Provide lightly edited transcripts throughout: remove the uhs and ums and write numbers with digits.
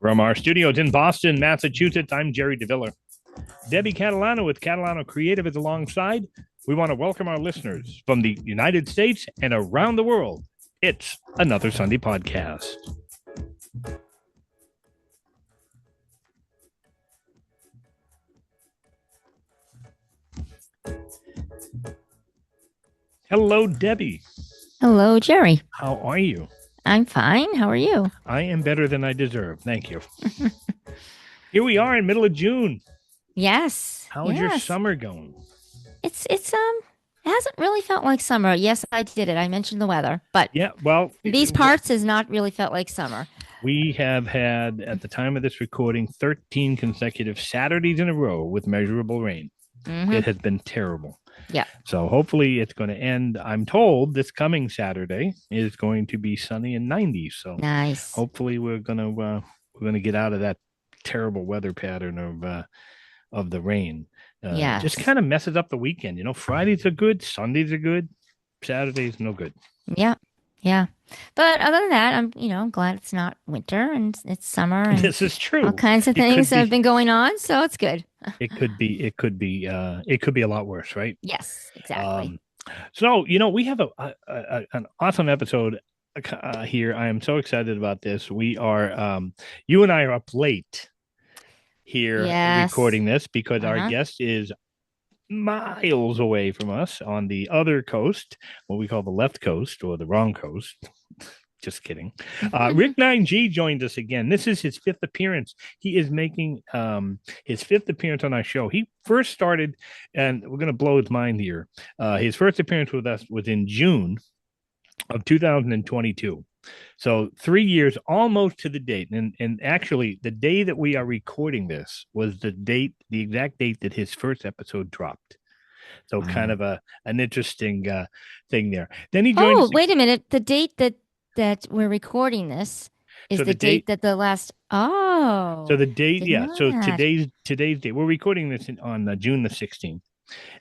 From our studios in Boston, Massachusetts, I'm Jerry DeViller. Debbie Catalano with Catalano Creative is alongside. We want to welcome our listeners from the United States and around the world. It's another Sunday podcast. Hello, Debbie. Hello, Jerry. How are you? I'm fine. How are you? I am better than I deserve. Thank you. Here we are in middle of June. Yes. How's your summer going? It hasn't really felt like summer. Yes, I did it. I mentioned the weather, but Yeah, well, these parts has not really felt like summer. We have had, at the time of this recording, 13 consecutive Saturdays in a row with measurable rain. Mm-hmm. It has been terrible. Yeah. So hopefully it's going to end. I'm told this coming Saturday is going to be sunny and 90. So nice. Hopefully we're going to get out of that terrible weather pattern of the rain. Yeah. Just kind of messes up the weekend. You know, Fridays are good, Sundays are good, Saturdays no good. Yeah. Yeah. But other than that, I'm glad it's not winter and it's summer and this is true. All kinds of things have been going on, so it's good. It could be a lot worse, right? Yes, exactly. So, we have an awesome episode here. I am so excited about this. We are you and I are up late here recording this because our guest is miles away from us on the other coast, what we call the left coast or the wrong coast. Just kidding. Rick Nineg joined us again. This is his fifth appearance. He is making his fifth appearance on our show. He first started, and we're going to blow his mind here. His first appearance with us was in June of 2022. So 3 years almost to the date. And actually, the day that we are recording this was the exact date that his first episode dropped. So kind of an interesting thing there. Then he joined. Oh, wait a minute. The date that we're recording this is the date that the last. Oh, so the date, yeah. So today's date. We're recording this on June the 16th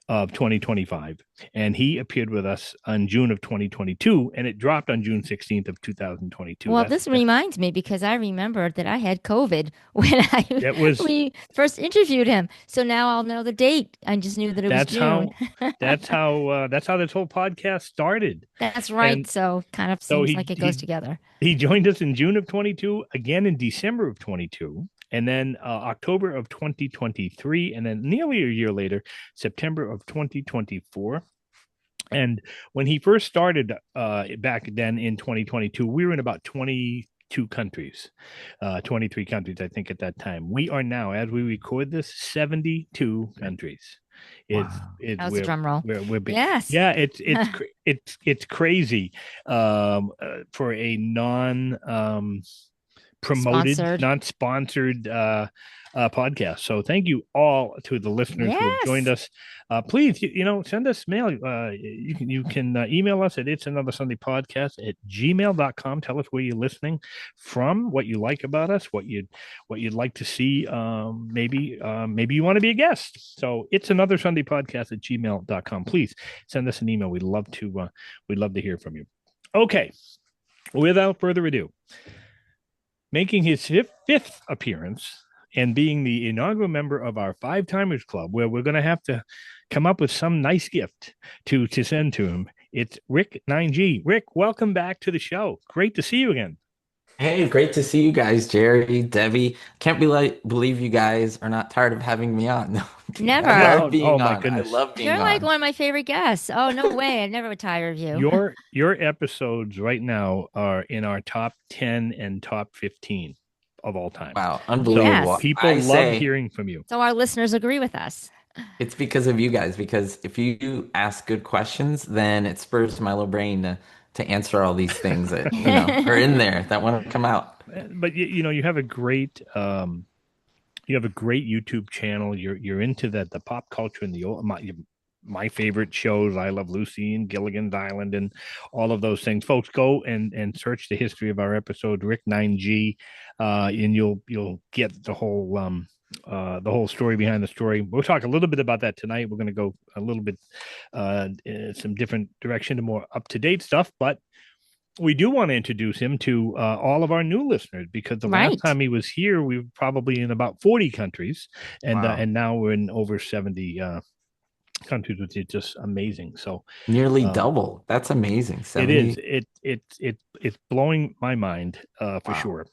of 2025, and he appeared with us on June of 2022, and it dropped on June 16th of 2022. Well, this reminds me because I remembered that I had COVID when we first interviewed him. So now I'll know the date. I just knew that it was June. That's how this whole podcast started. That's right. And so kind of seems like it goes together. He joined us in June of 22, again in December of 22. And then October of 2023, and then nearly a year later, September of 2024. And when he first started back then in 2022, we were in about 22 countries, 23 countries, I think, at that time. We are now, as we record this, 72 countries. That was a drum roll. Yes. Yeah, it's crazy for a non-sponsored podcast. So thank you all to the listeners who have joined us. Please, send us mail. You can email us at it's another Sunday podcast at gmail.com. Tell us where you're listening from, what you like about us, what you'd like to see. Maybe you want to be a guest. So it's another Sunday podcast at gmail.com. Please send us an email. We'd love to hear from you. Okay. Without further ado, making his fifth appearance and being the inaugural member of our Five Timers Club, where we're going to have to come up with some nice gift to send to him. It's Rick Nineg. Rick, welcome back to the show. Great to see you again. Hey, great to see you guys, Jerry, Debbie. Can't believe you guys are not tired of having me on. No, never. I love being my on. goodness. I love being You're on. like one of my favorite guests. Oh, no way. I never would tire of you. Your episodes right now are in our top 10 and top 15 of all time. Wow, unbelievable. Yes. People love hearing from you. So our listeners agree with us. It's because of you guys, because if you ask good questions, then it spurs my little brain to answer all these things that are in there that want to come out. But you have a great YouTube channel. You're into the pop culture and the old my favorite shows. I Love Lucy and Gilligan's Island and all of those things. Folks, go and search the history of our episode, Rick Nineg, and you'll get the whole story behind the story. We'll talk a little bit about that tonight. We're going to go a little bit some different direction to more up-to-date stuff, but we do want to introduce him to all of our new listeners, because the last time he was here, we were probably in about 40 countries, and now we're in over 70 countries, which is just amazing. So nearly double. That's amazing. 70. It is. It's blowing my mind for sure.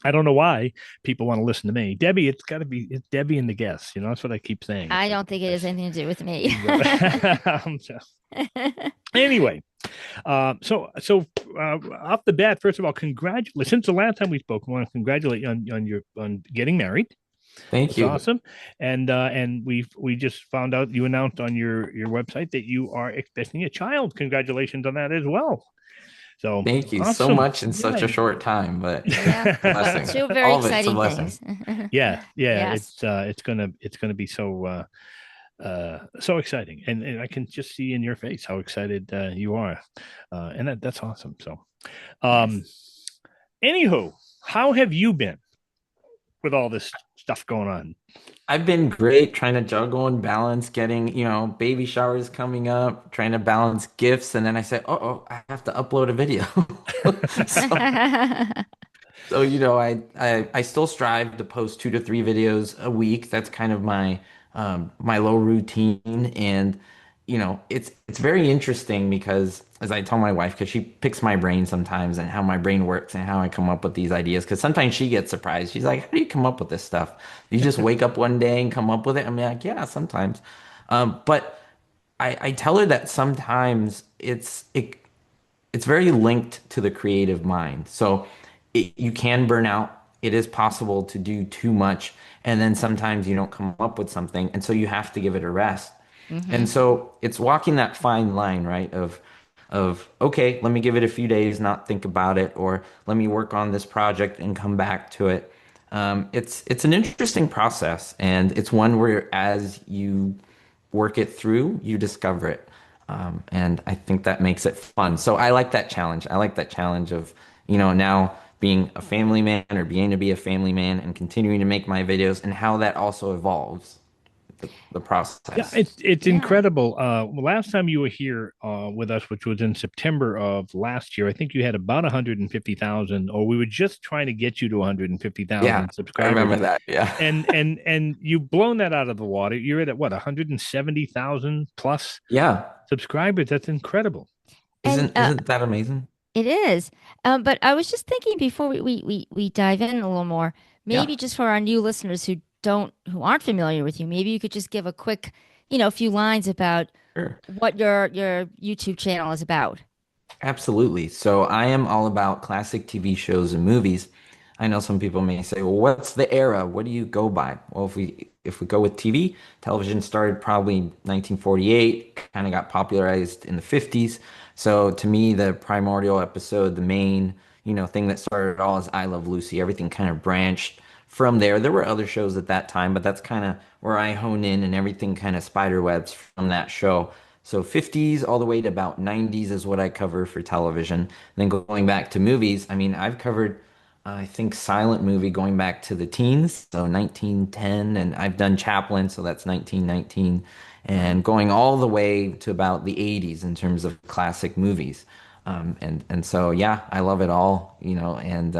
I don't know why people want to listen to me. Debbie, it's Debbie and the guests. That's what I keep saying. I don't think it has anything to do with me. Anyway, so off the bat, first of all, congratulations. Since the last time we spoke, I want to congratulate you on getting married. Thank you. Awesome. And we just found out, you announced on your website that you are expecting a child. Congratulations on that as well. So thank you so much in such a short time, but two very exciting things. Yes. It's gonna be so exciting, and I can just see in your face how excited you are, and that's awesome. So, anywho, how have you been with all this stuff going on? I've been great, trying to juggle and balance getting, baby showers coming up, trying to balance gifts. And then I said, oh, I have to upload a video. So, I still strive to post 2 to 3 videos a week. That's kind of my low routine. And, it's very interesting because, as I tell my wife, because she picks my brain sometimes and how my brain works and how I come up with these ideas. Because sometimes she gets surprised. She's like, "How do you come up with this stuff? You just wake up one day and come up with it?" I'm like, "Yeah, sometimes." But I tell her that sometimes it's very linked to the creative mind. So you can burn out. It is possible to do too much, and then sometimes you don't come up with something, and so you have to give it a rest. And so it's walking that fine line, right? Of okay, let me give it a few days, not think about it, or let me work on this project and come back to it. It's an interesting process, and it's one where as you work it through, you discover it. And I think that makes it fun. So I like that challenge. I like that challenge of, now being a family man or being to be a family man and continuing to make my videos and how that also evolves the process. Yeah, it's incredible. Last time you were here with us, which was in September of last year, I think you had about 150,000, or we were just trying to get you to 150,000 subscribers. I remember that. Yeah, and you've blown that out of the water. You're at what, 170,000 plus? Yeah, subscribers. That's incredible. Isn't that amazing? It is. But I was just thinking before we dive in a little more, maybe just for our new listeners who aren't familiar with you, maybe you could just give a quick, few lines about what your YouTube channel is about. Absolutely. So I am all about classic TV shows and movies. I know some people may say, well, what's the era? What do you go by? Well, if we go with TV, television started probably 1948, kind of got popularized in the 50s. So to me, the primordial episode, the main, thing that started it all is I Love Lucy. Everything kind of branched from there. There were other shows at that time, but that's kind of where I hone in, and everything kind of spider webs from that show. So 50s all the way to about 90s is what I cover for television. And then going back to movies, I mean, I've covered, I think, silent movie going back to the teens, so 1910, and I've done Chaplin, so that's 1919, and going all the way to about the 80s in terms of classic movies. And so, yeah, I love it all, and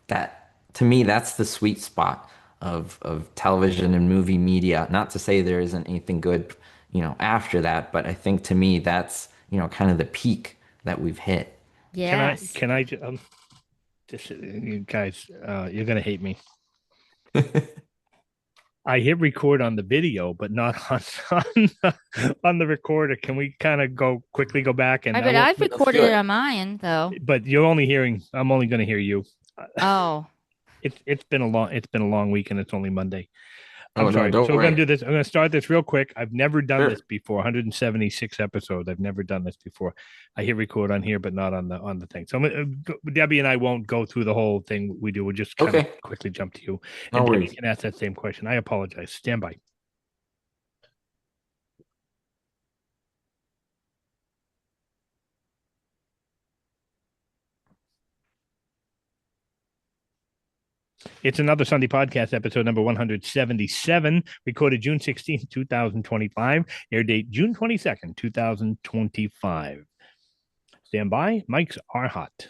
that to me, that's the sweet spot of television and movie media. Not to say there isn't anything good, after that, but I think to me that's, kind of the peak that we've hit. Yes. Can I just you guys, you're gonna hate me. I hit record on the video, but not on the recorder. Can we kind of quickly go back and? I've recorded it on mine though. But you're only hearing. I'm only going to hear you. Oh. It's been a long week, and it's only Monday. I'm Oh, sorry. No, so we're going to do this. I'm going to start this real quick. I've never done this before. 176 episodes. I've never done this before. I hit record on here, but not on the thing. So Debbie and I won't go through the whole thing we do. We'll just kind of quickly jump to you. And Debbie can ask that same question. I apologize. Stand by. It's another Sunday podcast, episode number 177, recorded June 16th, 2025, air date June 22nd, 2025. Stand by. Mics are hot.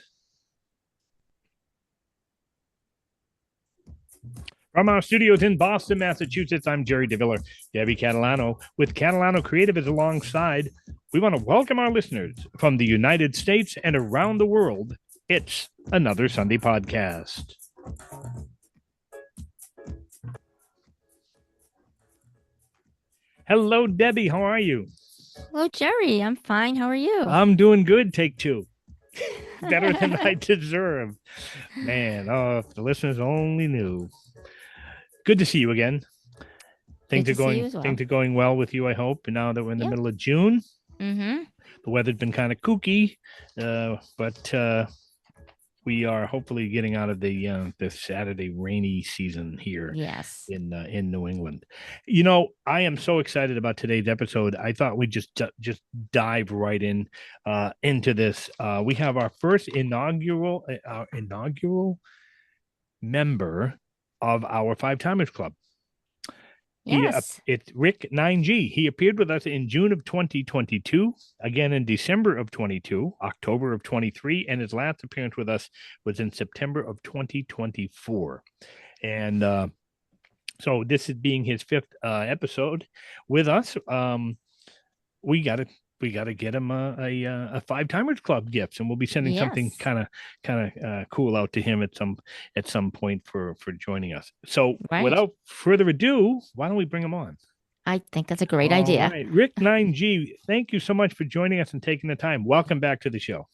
From our studios in Boston, Massachusetts, I'm Jerry DeViller. Debbie Catalano with Catalano Creative is alongside. We want to welcome our listeners from the United States and around the world. It's another Sunday podcast. Hello, Debbie. How are you? Hello, Jerry. I'm fine. How are you? I'm doing good. Take two. Better than I deserve. Man, oh, if the listeners only knew. Good to see you again. Things are going well with you, I hope. And now that we're in the middle of June, the weather's been kind of kooky, but we are hopefully getting out of the Saturday rainy season here. Yes. In New England. I am so excited about today's episode. I thought we'd just dive right into this. We have our first inaugural member of our Five Timers Club. Yes. It's Rick Nineg. He appeared with us in June of 2022, again in December of 22, October of 23, and his last appearance with us was in September of 2024. And so this is being his fifth episode with us. We gotta get him a Five Timers Club gift, and we'll be sending something kind of cool out to him at some point for joining us. So without further ado, why don't we bring him on? I think that's a great idea. Right. Rick Nineg, thank you so much for joining us and taking the time. Welcome back to the show.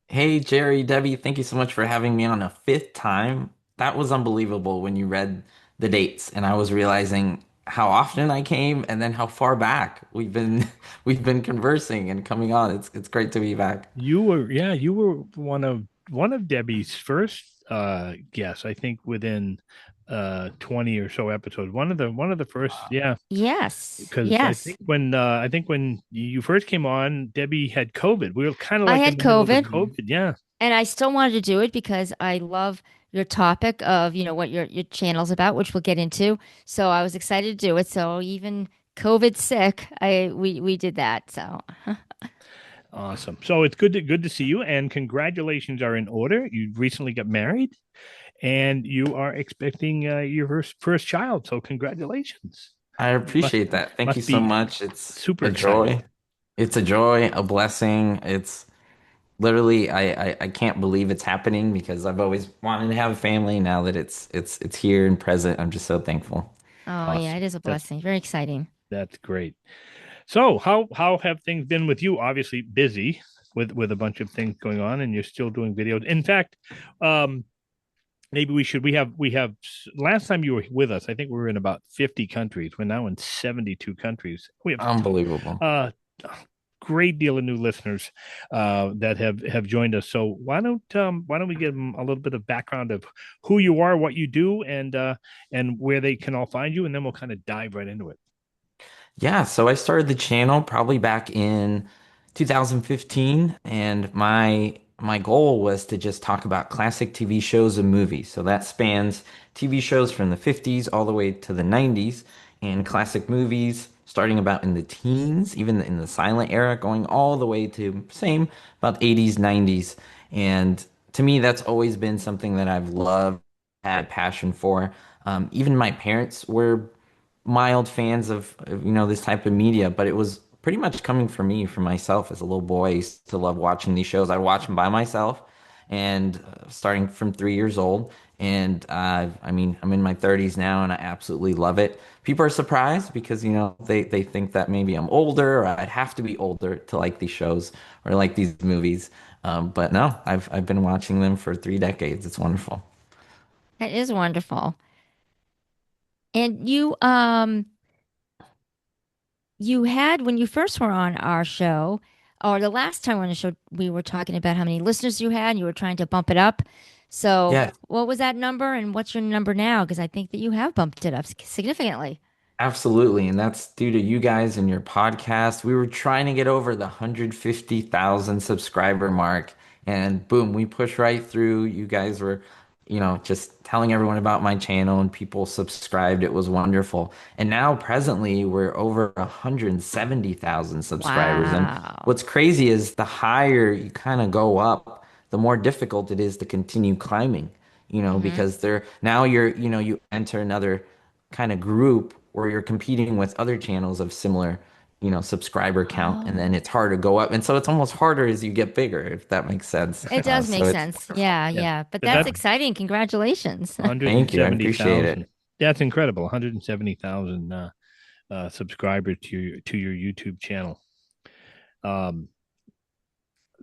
Hey, Jerry, Debbie, thank you so much for having me on a fifth time. That was unbelievable when you read the dates, and I was realizing how often I came and then how far back we've been conversing and coming on. It's great to be back. You were one of Debbie's first guests, I think within 20 or so episodes. One of the first, yeah. Yes. Because I think when you first came on, Debbie had COVID. We were kind of like I had COVID. COVID, yeah. And I still wanted to do it because I love your topic of, what your channel's about, which we'll get into. So I was excited to do it. So even COVID sick, we did that. So awesome. So it's good to see you, and congratulations are in order. You recently got married, and you are expecting your first child. So congratulations. I appreciate that. Thank you so much. It's super a joy. It's a joy, a blessing. It's literally I can't believe it's happening because I've always wanted to have a family. Now that it's here and present, I'm just so thankful. Oh, awesome. Yeah, it is a blessing. Very exciting. That's great. So how have things been with you? Obviously busy with a bunch of things going on, and you're still doing videos. In fact, maybe we have last time you were with us, I think we were in about 50 countries. We're now in 72 countries. We have unbelievable. Great deal of new listeners that have joined us. So why don't we give them a little bit of background of who you are, what you do, and where they can all find you, and then we'll kind of dive right into it. Yeah, so I started the channel probably back in 2015, and my goal was to just talk about classic TV shows and movies. So that spans TV shows from the 50s all the way to the 90s, and classic movies starting about in the teens, even in the silent era, going all the way to same about 80s, 90s. And to me, that's always been something that I've loved, had passion for. Even my parents were mild fans of this type of media, but it was pretty much coming from me, from myself as a little boy. I used to love watching these shows. I'd watch them by myself, and starting from 3 years old. And I'm in my 30s now, and I absolutely love it. People are surprised because they think that maybe I'm older, or I'd have to be older to like these shows or like these movies. But no, I've been watching them for 3 decades. It's wonderful. That is wonderful. And you had, when you first were on our show, or the last time on the show, we were talking about how many listeners you had, and you were trying to bump it up. So yeah. What was that number, and what's your number now? Because I think that you have bumped it up significantly. Absolutely. And that's due to you guys and your podcast. We were trying to get over the 150,000 subscriber mark, and boom, we pushed right through. You guys were just telling everyone about my channel and people subscribed. It was wonderful. And now presently we're over 170,000 subscribers. And Wow. what's crazy is the higher you kind of go up, the more difficult it is to continue climbing, Mm-hmm. because you enter another kind of group where you're competing with other channels of similar, subscriber count, and then Oh, it's hard to go up. And so it's almost harder as you get bigger, if that makes sense. it does So make it's sense. wonderful. Yeah, Yeah. yeah. But But that's that exciting. Congratulations. Thank you. I appreciate 170,000. it. That's incredible. 170,000 subscribers to your YouTube channel. Um,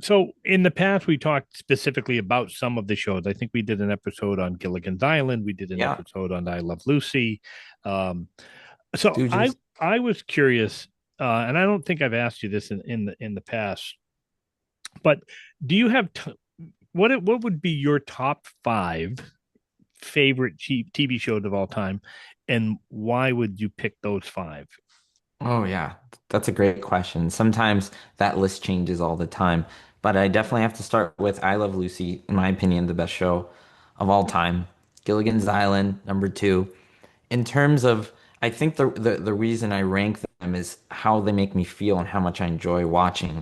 so in the past, we talked specifically about some of the shows. I think we did an episode on Gilligan's Island. We did an Yeah. episode on I Love Lucy. Um, so I Stooges. I was curious, and I don't think I've asked you this in the past, but do you have what would be your top five favorite TV shows of all time, and why would you pick those five? Oh, yeah. That's a great question. Sometimes that list changes all the time, but I definitely have to start with I Love Lucy, in my opinion, the best show of all time. Gilligan's Island, number two. In terms of, I think the reason I rank them is how they make me feel and how much I enjoy watching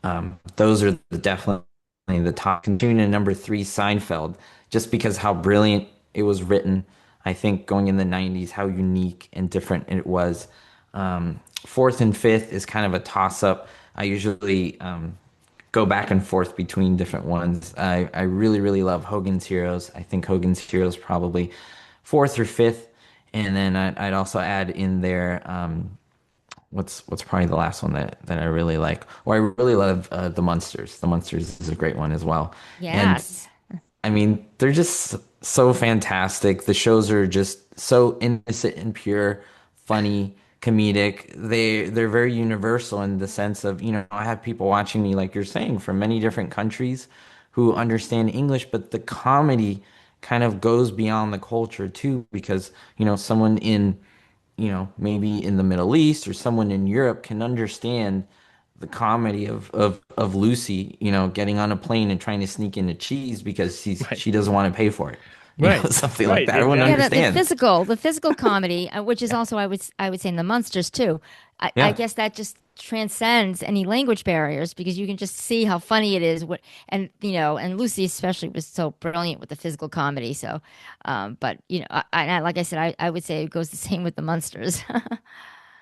them. Those are definitely the top. Continuing to number three, Seinfeld, just because how brilliant it was written. I think going in the 90s, how unique and different it was. Fourth and fifth is kind of a toss up. I usually go back and forth between different ones. I really, really love Hogan's Heroes. I think Hogan's Heroes probably fourth or fifth. And then I'd also add in there what's probably the last one that I really like. Or I really love the Munsters. The Munsters is a great one as well. And Yes. I mean, they're just so fantastic. The shows are just so innocent and pure, funny, comedic. They're very universal in the sense of, I have people watching me, like you're saying, from many different countries who understand English, but the comedy kind of goes beyond the culture too, because, someone in, maybe in the Middle East or someone in Europe can understand the comedy of Lucy, getting on a plane and trying to sneak in a cheese because Right, she doesn't want to pay for it. right, Something like right, that. Everyone Yeah, exactly. understands. the physical comedy, which is Yeah. also I would say in the Munsters too. I Yeah. guess that just transcends any language barriers because you can just see how funny it is. And Lucy especially was so brilliant with the physical comedy. So, but like I said, I would say it goes the same with the Munsters.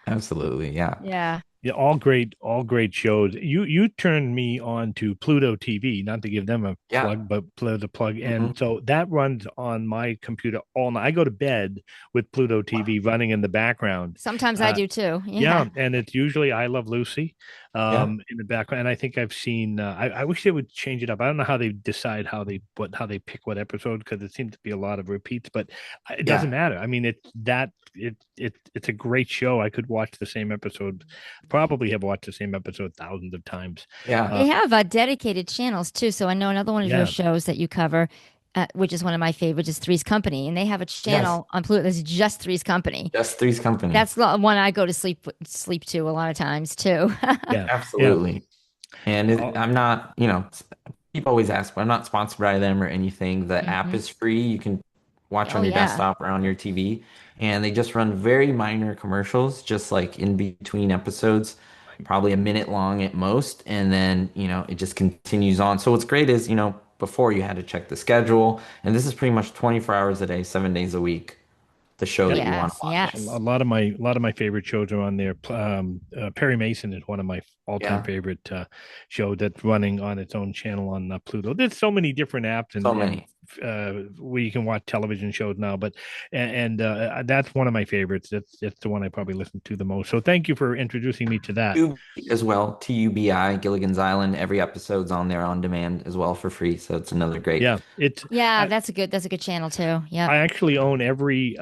Absolutely. Yeah. Yeah. Yeah, all great shows. You turned me on to Pluto TV, not to give them a Yeah. plug, but the plug. Hmm. And so that runs on my computer all night. I go to bed with Pluto TV running in the background. Sometimes I Uh, do too. Yeah, Yeah. and it's usually I Love Lucy Yeah. in the background. And I think I've seen I wish they would change it up. I don't know how they decide how they pick what episode, because it seems to be a lot of repeats, but it doesn't Yeah. matter. I mean, it's a great show. I could watch the same episode, probably have watched the same episode thousands of times. Yeah. Uh They have dedicated channels too. So I know another one of your yeah, shows that you cover, which is one of my favorites, is Three's Company, and they have a Yes. channel on Pluto that's just Three's Company. Just Three's Company. That's the one I go to sleep to a lot of times too. yeah, yeah. Absolutely. And Oh, I'm not, people always ask, but I'm not sponsored by them or anything. The app Hmm. is free. You can watch Oh on your yeah, desktop or on your TV. And they just run very minor commercials, just like in between episodes, probably a minute long at most. And then, it just continues on. So what's great is, before you had to check the schedule, and this is pretty much 24 hours a day, 7 days a week, the show yeah. that you want to yes, watch. A yes. lot of my favorite shows are on there. Perry Mason is one of my all-time Yeah, favorite show that's running on its own channel on Pluto. There's so many different apps so and many. where you can watch television shows now, but that's one of my favorites. That's the one I probably listen to the most. So thank you for introducing me to that. Tubi as well, TUBI, Gilligan's Island. Every episode's on there on demand as well for free. So it's another great. Yeah, it's Yeah, I, that's a good channel too. Yep. I actually own every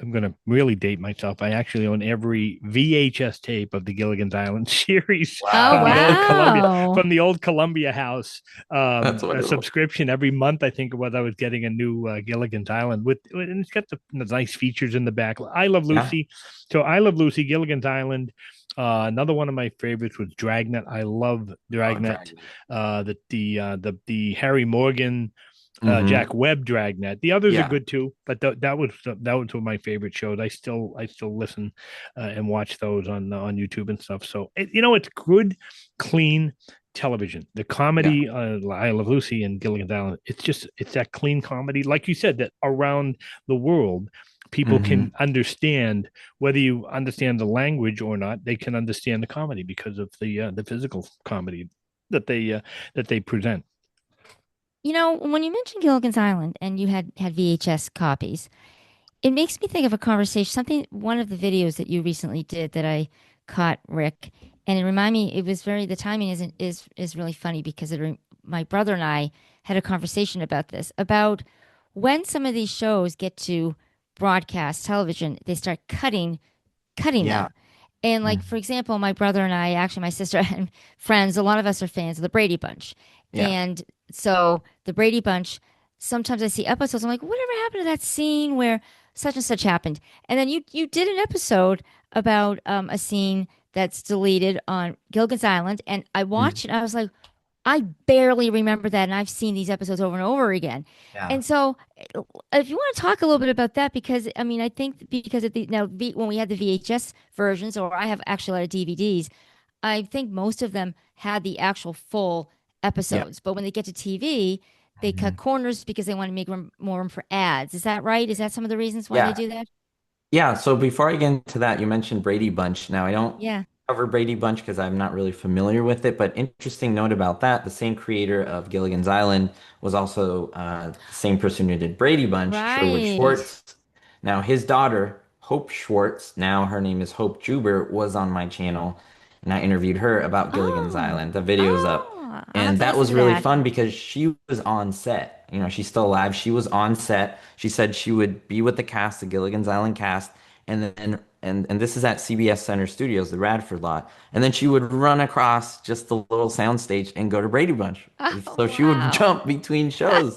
I'm going to really date myself. I actually own every VHS tape of the Gilligan's Island series Oh from the Wow. old Columbia wow. House That's a wonderful. subscription every month. I think it was I was getting a new Gilligan's Island and it's got the nice features in the back. I Love Yeah. Lucy. So I Love Lucy, Gilligan's Island. Another one of my favorites was Dragnet. I love Oh, Dragnet. Dragnet. The Harry Morgan Mm-hmm. Jack Webb Dragnet. The others are Yeah. good too, but that was one of my favorite shows. I still listen and watch those on YouTube and stuff. So it's good, clean television. The Yeah. comedy, I Love Lucy and Gilligan's Island. It's that clean comedy, like you said, that around the world people Mm-hmm. can understand, whether you understand the language or not. They can understand the comedy because of the physical comedy that they present. When you mentioned Gilligan's Island and you had VHS copies, it makes me think of a conversation, one of the videos that you recently did that I caught, Rick, and it reminded me. It was the timing is really funny because my brother and I had a conversation about this, about when some of these shows get to broadcast television, they start cutting Yeah. them. And like, Mhm. for example, my brother and I, actually my sister and friends, a lot of us are fans of the Brady Bunch. Yeah. And so the Brady Bunch, sometimes I see episodes, I'm like, whatever happened to that scene where such and such happened? And then you did an episode about a scene that's deleted on Gilligan's Island, and I Mhm. watched it, and I was like, I barely remember that, and I've seen these episodes over and over again. Yeah. And so, if you want to talk a little bit about that, because I mean, I think because of when we had the VHS versions, or I have actually a lot of DVDs, I think most of them had the actual full Yeah. episodes. But when they get to TV, they cut Mhm. corners because they want to make more room for ads. Is that right? Is that some of the reasons why they Yeah. do that? Yeah, so before I get into that, you mentioned Brady Bunch. Now, I don't Yeah. cover Brady Bunch because I'm not really familiar with it, but interesting note about that, the same creator of Gilligan's Island was also the same person who did Brady Bunch, Sherwood Right. Schwartz. Now, his daughter, Hope Schwartz, now her name is Hope Juber, was on my channel, and I interviewed her about Gilligan's Oh. Island. The video's up. I'll have And to that listen was to really that. fun because she was on set. She's still alive. She was on set. She said she would be with the cast, the Gilligan's Island cast, and this is at CBS Center Studios, the Radford lot. And then she would run across just the little soundstage and go to Brady Bunch. Oh, So she would wow. jump between shows.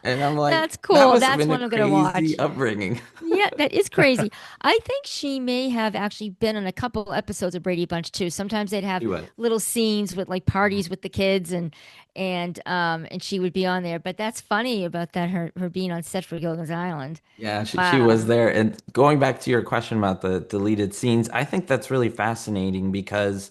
And I'm like, That's that cool. must have That's been a one I'm gonna crazy watch. upbringing. Yeah, that is crazy. I think she may have actually been on a couple episodes of Brady Bunch too. Sometimes they'd have She was. little scenes with like parties with the kids, and she would be on there. But that's funny about that, her being on set for Gilligan's Island. Yeah, she Wow. was there. And going back to your question about the deleted scenes, I think that's really fascinating because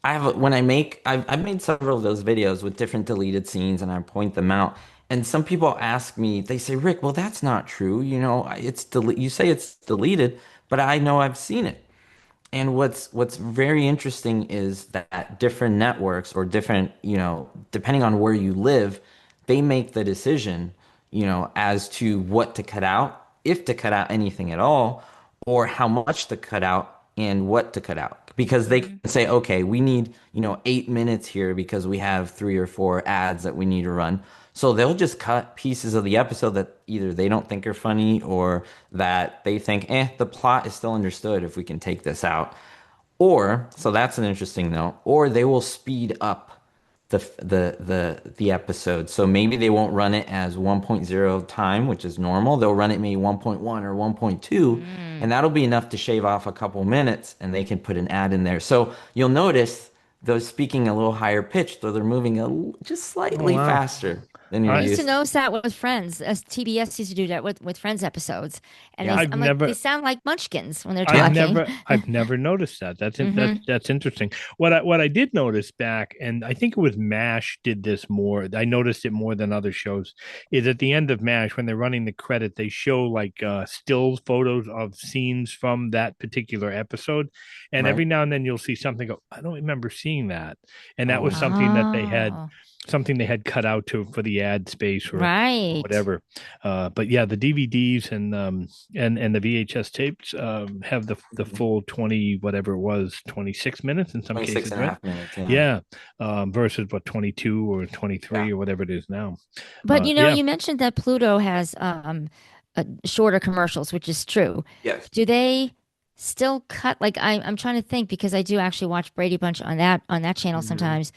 I've made several of those videos with different deleted scenes and I point them out. And some people ask me, they say, Rick, well, that's not true. You say it's deleted, but I know I've seen it. And what's very interesting is that different networks or different, depending on where you live, they make the decision, as to what to cut out, if to cut out anything at all, or how much to cut out and what to cut out. Because they can Hmm. say, okay, we need, 8 minutes here because we have 3 or 4 ads that we need to run. So they'll just cut pieces of the episode that either they don't think are funny or that they think, the plot is still understood if we can take this out. Or, so that's an interesting note, or they will speed up the episode. So maybe they won't run it as 1.0 time, which is normal. They'll run it maybe 1.1 or 1.2, and Mm. that'll be enough to shave off a couple minutes and they can put an ad in there. So you'll notice they're speaking a little higher pitch, though they're moving just Oh slightly wow. faster than you're I I used to used to. notice that with Friends, as TBS used to do that with Friends episodes, and Yeah. I've I'm like, they never sound like munchkins when they're I've Yeah. talking. never I've never noticed that. Hmm. That's interesting. What I did notice back, and I think it was MASH did this more. I noticed it more than other shows. Is at the end of MASH when they're running the credit, they show like still photos of scenes from that particular episode, and Right. every now and then you'll see something. Go, I don't remember seeing that, and that was Oh, Oh, something they had cut out to for the ad space or right. whatever. But yeah, the DVDs and the VHS tapes have the mhm. full 20 whatever it was 26 minutes in some 26 cases, and a right? half minutes. Yeah. Yeah, versus what 22 or Yeah. 23 or whatever it is now. But Yeah, you mentioned that Pluto has shorter commercials, which is true. Yes. Do they still cut? Like I'm trying to think because I do actually watch Brady Bunch on that channel Hmm. sometimes,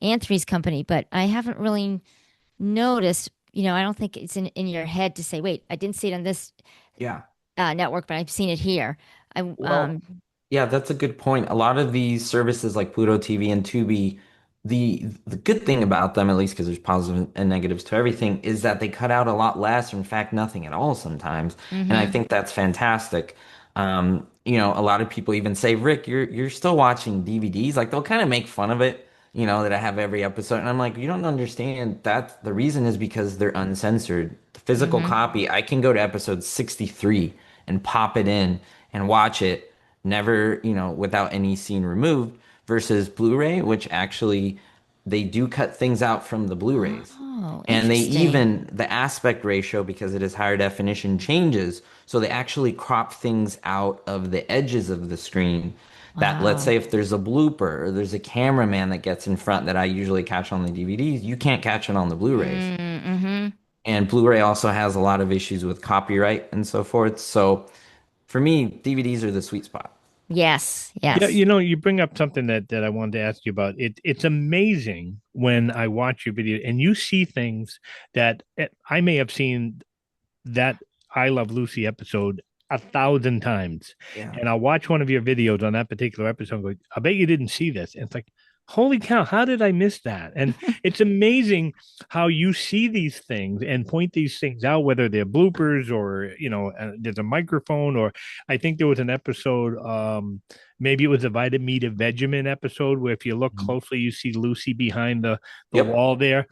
and Three's Company, but I haven't really noticed. I don't think it's in your head to say, wait, I didn't see it on this Yeah. network, but I've seen it here. I Well, yeah, that's a good point. A lot of these services like Pluto TV and Tubi, the good thing about them, at least because there's positives and negatives to everything, is that they cut out a lot less, or in fact, nothing at all sometimes. And I Mm-hmm. think that's fantastic. A lot of people even say, Rick, you're still watching DVDs. Like they'll kind of make fun of it, that I have every episode. And I'm like, you don't understand that the reason is because they're uncensored. The physical Mm-hmm. copy, I can go to episode 63 and pop it in and watch it, never, without any scene removed, versus Blu-ray, which actually they do cut things out from the Blu-rays. Oh, And they interesting. even, the aspect ratio, because it is higher definition, changes. So they actually crop things out of the edges of the screen. That, let's Wow. say, if there's a blooper or there's a cameraman that gets in front that I usually catch on the DVDs, you can't catch it on the Blu-rays. Mm-hmm. And Blu-ray also has a lot of issues with copyright and so forth. So for me, DVDs are the sweet spot. Yes, Yeah, yes. you bring up something that I wanted to ask you about. It's amazing when I watch your video and you see things that I may have seen that I Love Lucy episode 1,000 times. Yeah. And I'll watch one of your videos on that particular episode and go, I bet you didn't see this. And it's like, holy cow, how did I miss that? And it's amazing how you see these things and point these things out, whether they're bloopers or, there's a microphone, or I think there was an episode, maybe it was a Vitameat Vegemin episode where if you look Mhm. closely, you see Lucy behind the Yep. wall there.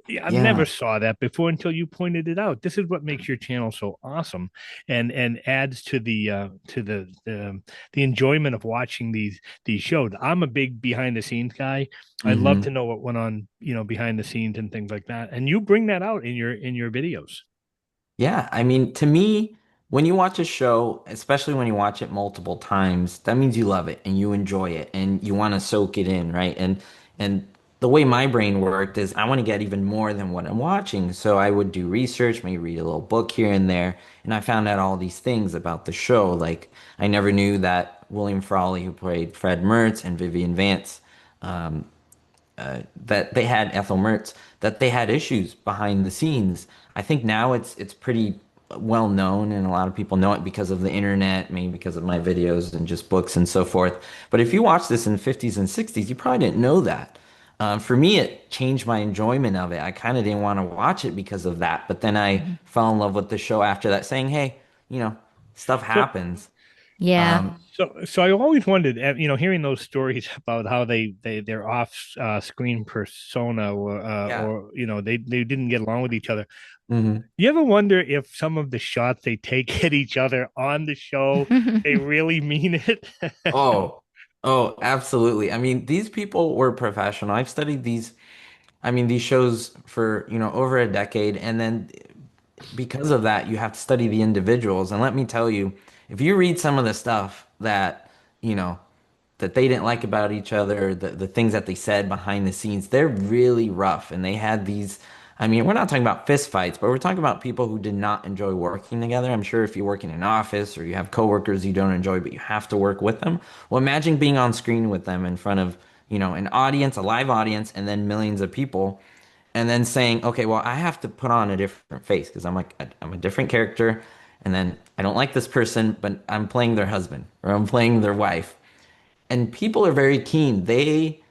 Yeah, I've never Yeah. saw that before until you pointed it out. This is what makes your channel so awesome, and adds to the enjoyment of watching these shows. I'm a big behind the scenes guy. I love hmm to know what went on, behind the scenes and things like that. And you bring that out in your videos. Yeah, I mean, to me, when you watch a show, especially when you watch it multiple times, that means you love it and you enjoy it and you want to soak it in, right? And the way my brain worked is I want to get even more than what I'm watching. So I would do research, maybe read a little book here and there, and I found out all these things about the show. Like I never knew that William Frawley, who played Fred Mertz, and Vivian Vance, that they had Ethel Mertz, that they had issues behind the scenes. I think now it's pretty well known and a lot of people know it because of the internet, maybe because of my videos and just books and so forth. But if you watch this in the 50s and 60s, you probably didn't know that. For me, it changed my enjoyment of it. I kind of didn't want to watch it because of that. But then I Mhm. fell in love with the show after that, saying, hey, stuff So happens. Yeah. so I always wondered, hearing those stories about how their off screen persona, Yeah. or they didn't get along with each other. hmm You ever wonder if some of the shots they take at each other on the show, they really mean it? Oh, oh, absolutely. I mean, these people were professional. I've studied these shows for, over a decade. And then because of that, you have to study the individuals. And let me tell you, if you read some of the stuff you know, that they didn't like about each other, the things that they said behind the scenes, they're really rough. And they had these, I mean, we're not talking about fist fights, but we're talking about people who did not enjoy working together. I'm sure if you work in an office or you have coworkers you don't enjoy, but you have to work with them. Well, imagine being on screen with them in front of, an audience, a live audience, and then millions of people. And then saying, okay, well, I have to put on a different face because I'm a different character, and then I don't like this person, but I'm playing their husband or I'm playing their wife, and people are very keen. They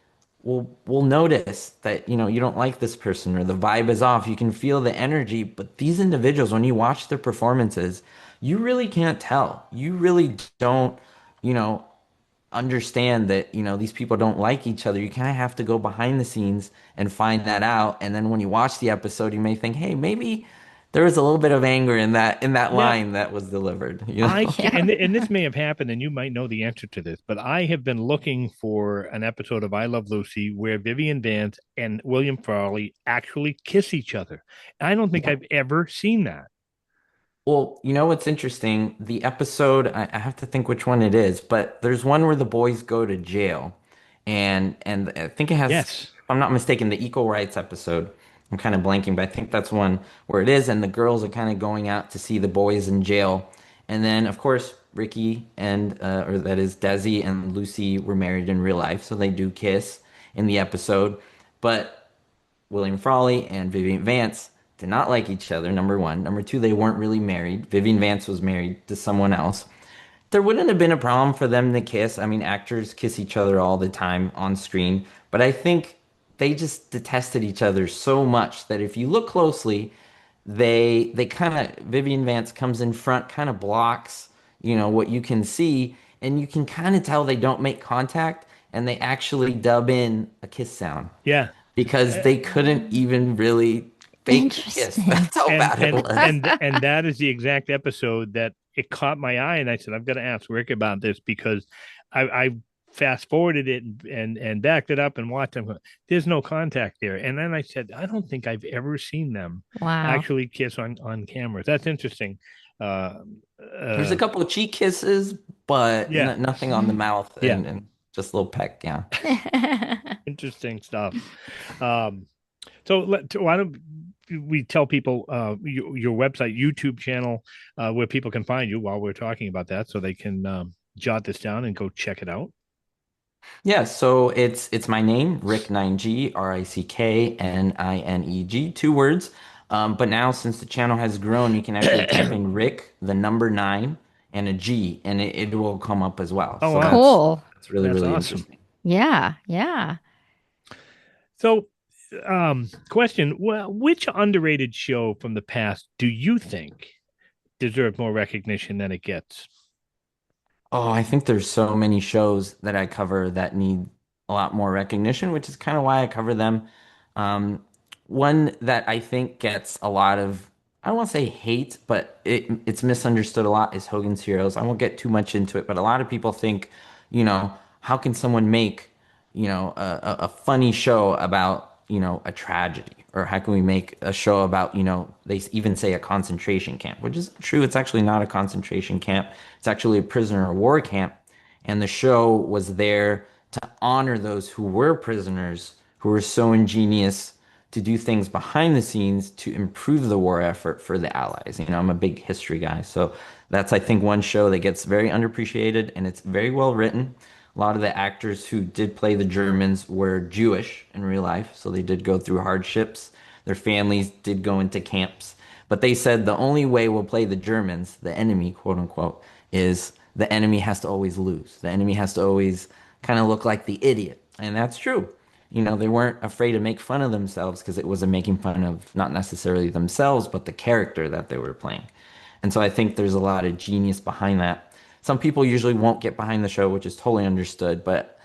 will notice that you don't like this person or the vibe is off. You can feel the energy, but these individuals, when you watch their performances, you really can't tell. You really don't, you know, understand that these people don't like each other. You kind of have to go behind the scenes and find that out. And then when you watch the episode, you may think, hey, maybe there was a little bit of anger in that Now, line that was delivered. I can, Yeah. and this may have happened, and you might know the answer to this, but I have been looking for an episode of I Love Lucy where Vivian Vance and William Frawley actually kiss each other. I don't think Yeah. I've ever seen that. Well, you know what's interesting? The episode, I have to think which one it is, but there's one where the boys go to jail, and I think it has, Yes. if I'm not mistaken, the equal rights episode. I'm kind of blanking, but I think that's one where it is, and the girls are kind of going out to see the boys in jail, and then of course Ricky and or that is Desi and Lucy were married in real life, so they do kiss in the episode, but William Frawley and Vivian Vance did not like each other, number one. Number two, they weren't really married. Vivian Vance was married to someone else. There wouldn't have been a problem for them to kiss. I mean, actors kiss each other all the time on screen. But I think they just detested each other so much that if you look closely, they kind of Vivian Vance comes in front, kind of blocks, what you can see, and you can kind of tell they don't make contact, and they actually dub in a kiss sound Yeah. because Uh, they couldn't even really fake the kiss. Interesting. That's how and bad it and was. and that is the exact episode that it caught my eye, and I said I've got to ask Rick about this because I fast forwarded it and backed it up and watched them. There's no contact there, and then I said I don't think I've ever seen them Wow. actually kiss on cameras. That's interesting. Uh, There's a uh, couple of cheek kisses, but yeah, nothing on the mouth yeah, and just a little peck. Yeah. interesting stuff. Um, So why don't we tell people your website, YouTube channel, where people can find you while we're talking about that, so they can jot this down and go check it out. Yeah, so it's my name, Rick Nineg, Ricknineg, 2 words. But now since the channel has grown, you can actually type in Rick, the number nine, and a G, and it will come up as well. Oh So wow, Cool. that's really, that's really awesome. interesting. Yeah. Yeah. So, question: well, which underrated show from the past do you think deserves more recognition than it gets? Oh, I think there's so many shows that I cover that need a lot more recognition, which is kind of why I cover them. Um, One that I think gets a lot of, I don't want to say hate, but it's misunderstood a lot is Hogan's Heroes. I won't get too much into it, but a lot of people think, how can someone make, a funny show about, a tragedy? Or how can we make a show about, they even say a concentration camp, which is true. It's actually not a concentration camp. It's actually a prisoner of war camp. And the show was there to honor those who were prisoners, who were so ingenious to do things behind the scenes to improve the war effort for the Allies. I'm a big history guy. So that's, I think, one show that gets very underappreciated and it's very well written. A lot of the actors who did play the Germans were Jewish in real life, so they did go through hardships. Their families did go into camps. But they said the only way we'll play the Germans, the enemy, quote unquote, is the enemy has to always lose. The enemy has to always kind of look like the idiot. And that's true. They weren't afraid to make fun of themselves because it wasn't making fun of not necessarily themselves, but the character that they were playing. And so I think there's a lot of genius behind that. Some people usually won't get behind the show, which is totally understood. But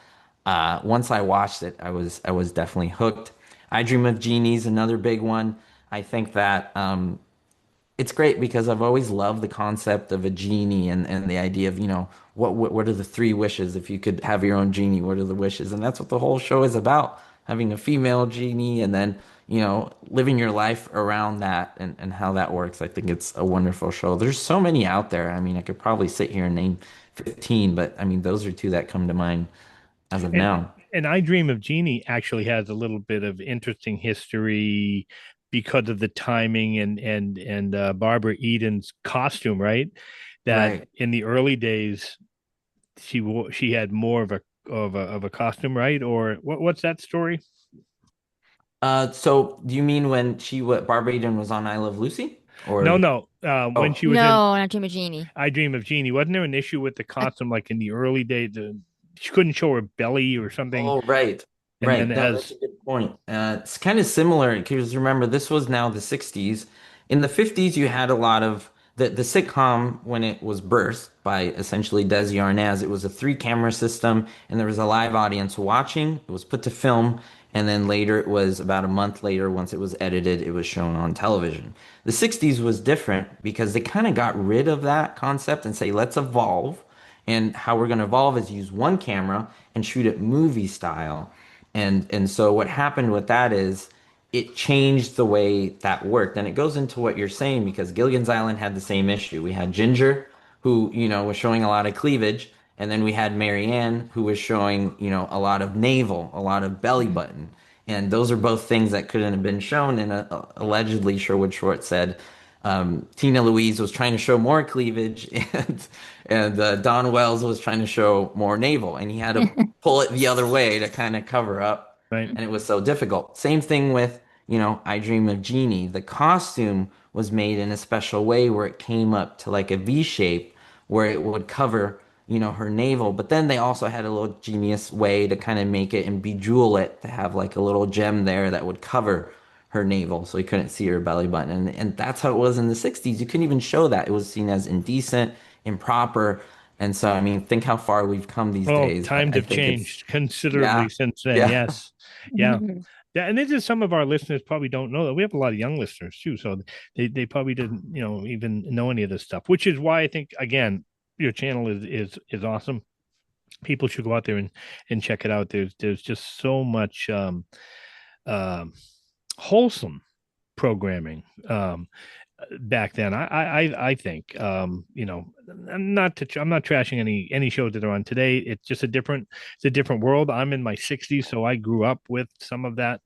once I watched it, I was definitely hooked. I Dream of Genie's another big one. I think that it's great because I've always loved the concept of a genie and the idea of, what are the 3 wishes if you could have your own genie? What are the wishes? And that's what the whole show is about, having a female genie and then, living your life around that and how that works. I think it's a wonderful show. There's so many out there. I mean, I could probably sit here and name 15, but I mean, those are two that come to mind as of And now. and I Dream of Jeannie actually has a little bit of interesting history because of the timing and Barbara Eden's costume, right? That Right. in the early days she had more of a costume, right? Or what's that story? So do you mean when Barbara Eden was on I Love Lucy? No, Or no. When oh, she was in No, not Jimmy Genie. I Dream of Jeannie, wasn't there an issue with the I, costume like in the early days? She couldn't show her belly or something, oh, right. and then Right. No, that's as a good point. It's kind of similar because remember, this was now the 60s. In the 50s, you had a lot of the sitcom when it was birthed by essentially Desi Arnaz. It was a 3 camera system, and there was a live audience watching. It was put to film, and then later, it was about a month later, once it was edited, it was shown on television. The 60s was different because they kind of got rid of that concept and say, let's evolve. And how we're going to evolve is use 1 camera and shoot it movie style. And so what happened with that is it changed the way that worked. And it goes into what you're saying because Gilligan's Island had the same issue. We had Ginger, who, was showing a lot of cleavage, and then we had Marianne, who was showing, a lot of navel, a lot of belly button. And those are both things that couldn't have been shown. And allegedly, Sherwood Short said Tina Louise was trying to show more cleavage, and Don Wells was trying to show more navel, and he had to pull it the other way to kind of cover up, right. and it was so difficult. Same thing with, I Dream of Jeannie. The costume was made in a special way where it came up to like a V shape where it would cover, her navel. But then they also had a little genius way to kind of make it and bejewel it to have like a little gem there that would cover her navel so you couldn't see her belly button. And that's how it was in the 60s. You couldn't even show that. It was seen as indecent, improper. And so, I mean, think how far we've come these Oh, days. times I have think it's, changed considerably yeah, since then. yeah. Yes. Yeah. Yeah, and this is some of our listeners probably don't know that we have a lot of young listeners too, so they probably didn't even know any of this stuff, which is why I think again your channel is awesome. People should go out there and check it out. There's just so much um wholesome programming back then. I think I'm not trashing any shows that are on today. It's a different world. I'm in my 60s, so I grew up with some of that.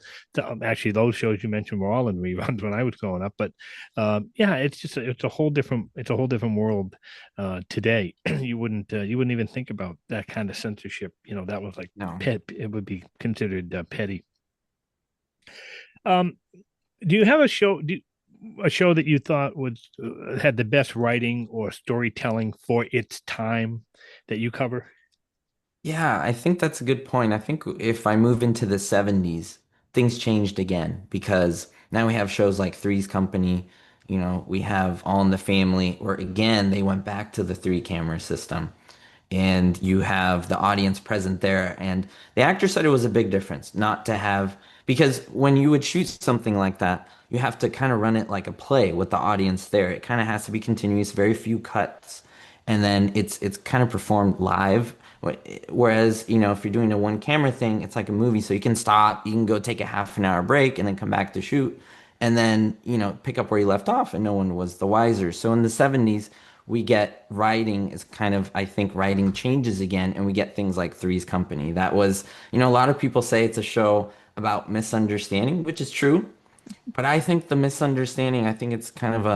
Actually, those shows you mentioned were all in reruns when I was growing up. But yeah, it's a whole different world today. You wouldn't even think about that kind of censorship. That was like No. pet. It would be considered petty. Um, do you have a show that you thought was had the best writing or storytelling for its time that you cover? Yeah, I think that's a good point. I think if I move into the 70s, things changed again because now we have shows like Three's Company, we have All in the Family, where again, they went back to the three camera system and you have the audience present there. And the actor said it was a big difference not to have, because when you would shoot something like that, you have to kind of run it like a play with the audience there. It kind of has to be continuous, very few cuts, and then it's kind of performed live. Whereas, if you're doing a one camera thing, it's like a movie, so you can stop, you can go take a half an hour break and then come back to shoot and then, pick up where you left off and no one was the wiser. So in the 70s, we get writing is kind of, I think writing changes again and we get things like Three's Company. That was, a lot of people say it's a show about misunderstanding, which is true. But I think the misunderstanding, I think it's kind of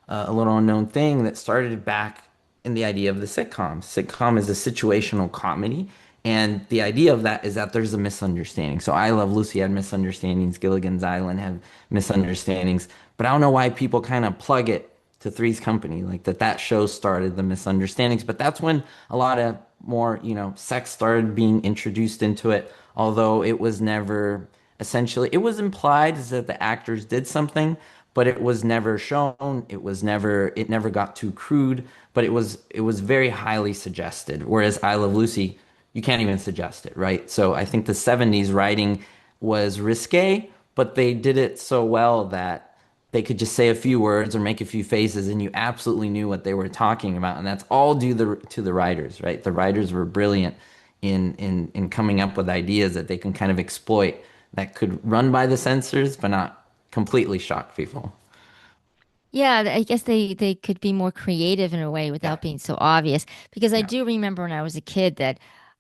a little unknown thing that started back in the idea of the sitcom. Sitcom is a situational comedy, and the idea of that is that there's a misunderstanding. So I Love Lucy had misunderstandings, Gilligan's Island had misunderstandings, but I don't know why people kind of plug it to Three's Company, like that show started the misunderstandings. But that's when a lot of more, sex started being introduced into it, although it was never essentially, it was implied is that the actors did something, but it was never shown. It never got too crude, but it was very highly suggested. Whereas I Love Lucy, you can't even suggest it, right? So I think the 70s writing was risque, but they did it so well that they could just say a few words or make a few faces and you absolutely knew what they were talking about. And that's all due to the writers, right? The writers were brilliant in coming up with ideas that they can kind of exploit that could run by the censors but not completely shock people. Yeah, I guess they could be more creative in a way Yeah. without being so obvious. Because I Yeah. do remember when I was a kid that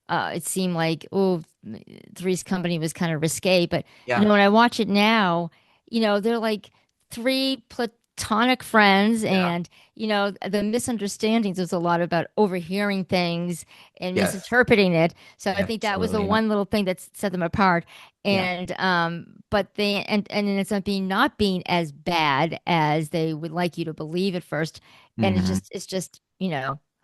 it seemed like, oh, Three's Company was kind of risque. But Yeah. when I watch it now, they're like three platonic friends, Yeah. and the misunderstandings was a lot about overhearing things and Yes. misinterpreting it. So I think that was the Absolutely. one little thing that set them apart. Yeah. And but they and it ends up being not being as bad as they would like you to believe at first, and Hmm. it's just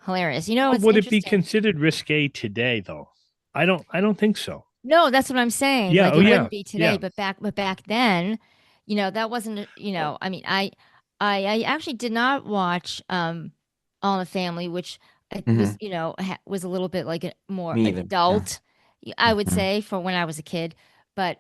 hilarious. Well, It's would it be interesting. considered risque today, though? I don't think so. No, that's what I'm saying. Yeah. Like Oh, it yeah. wouldn't be today, Yeah. but back then, that wasn't. I mean, I actually did not watch All in the Family, which I was Hmm. was a little bit like a more Me either. Yeah. adult, I would Hmm. say, for when I was a kid. But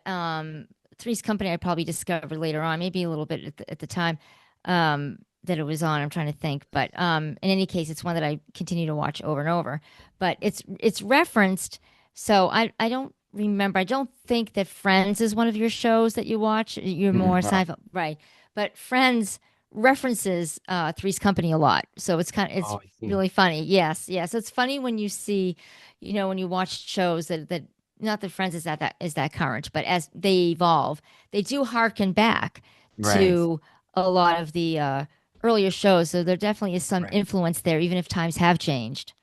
Three's Company I probably discovered later on, maybe a little bit at the time that it was on. I'm trying to think, but in any case, it's one that I continue to watch over and over. But it's referenced, so I don't remember. I don't think that Friends is one of your shows that you watch. You're more No. sci-fi, right? But Friends references Three's Company a lot, so it's Oh, I see. really funny. Yes, yes. It's funny when you see, when you watch shows that not that Friends is that current, but as they evolve, they do harken back Right. to a lot of the earlier shows. So there definitely is some Right. influence there, even if times have changed.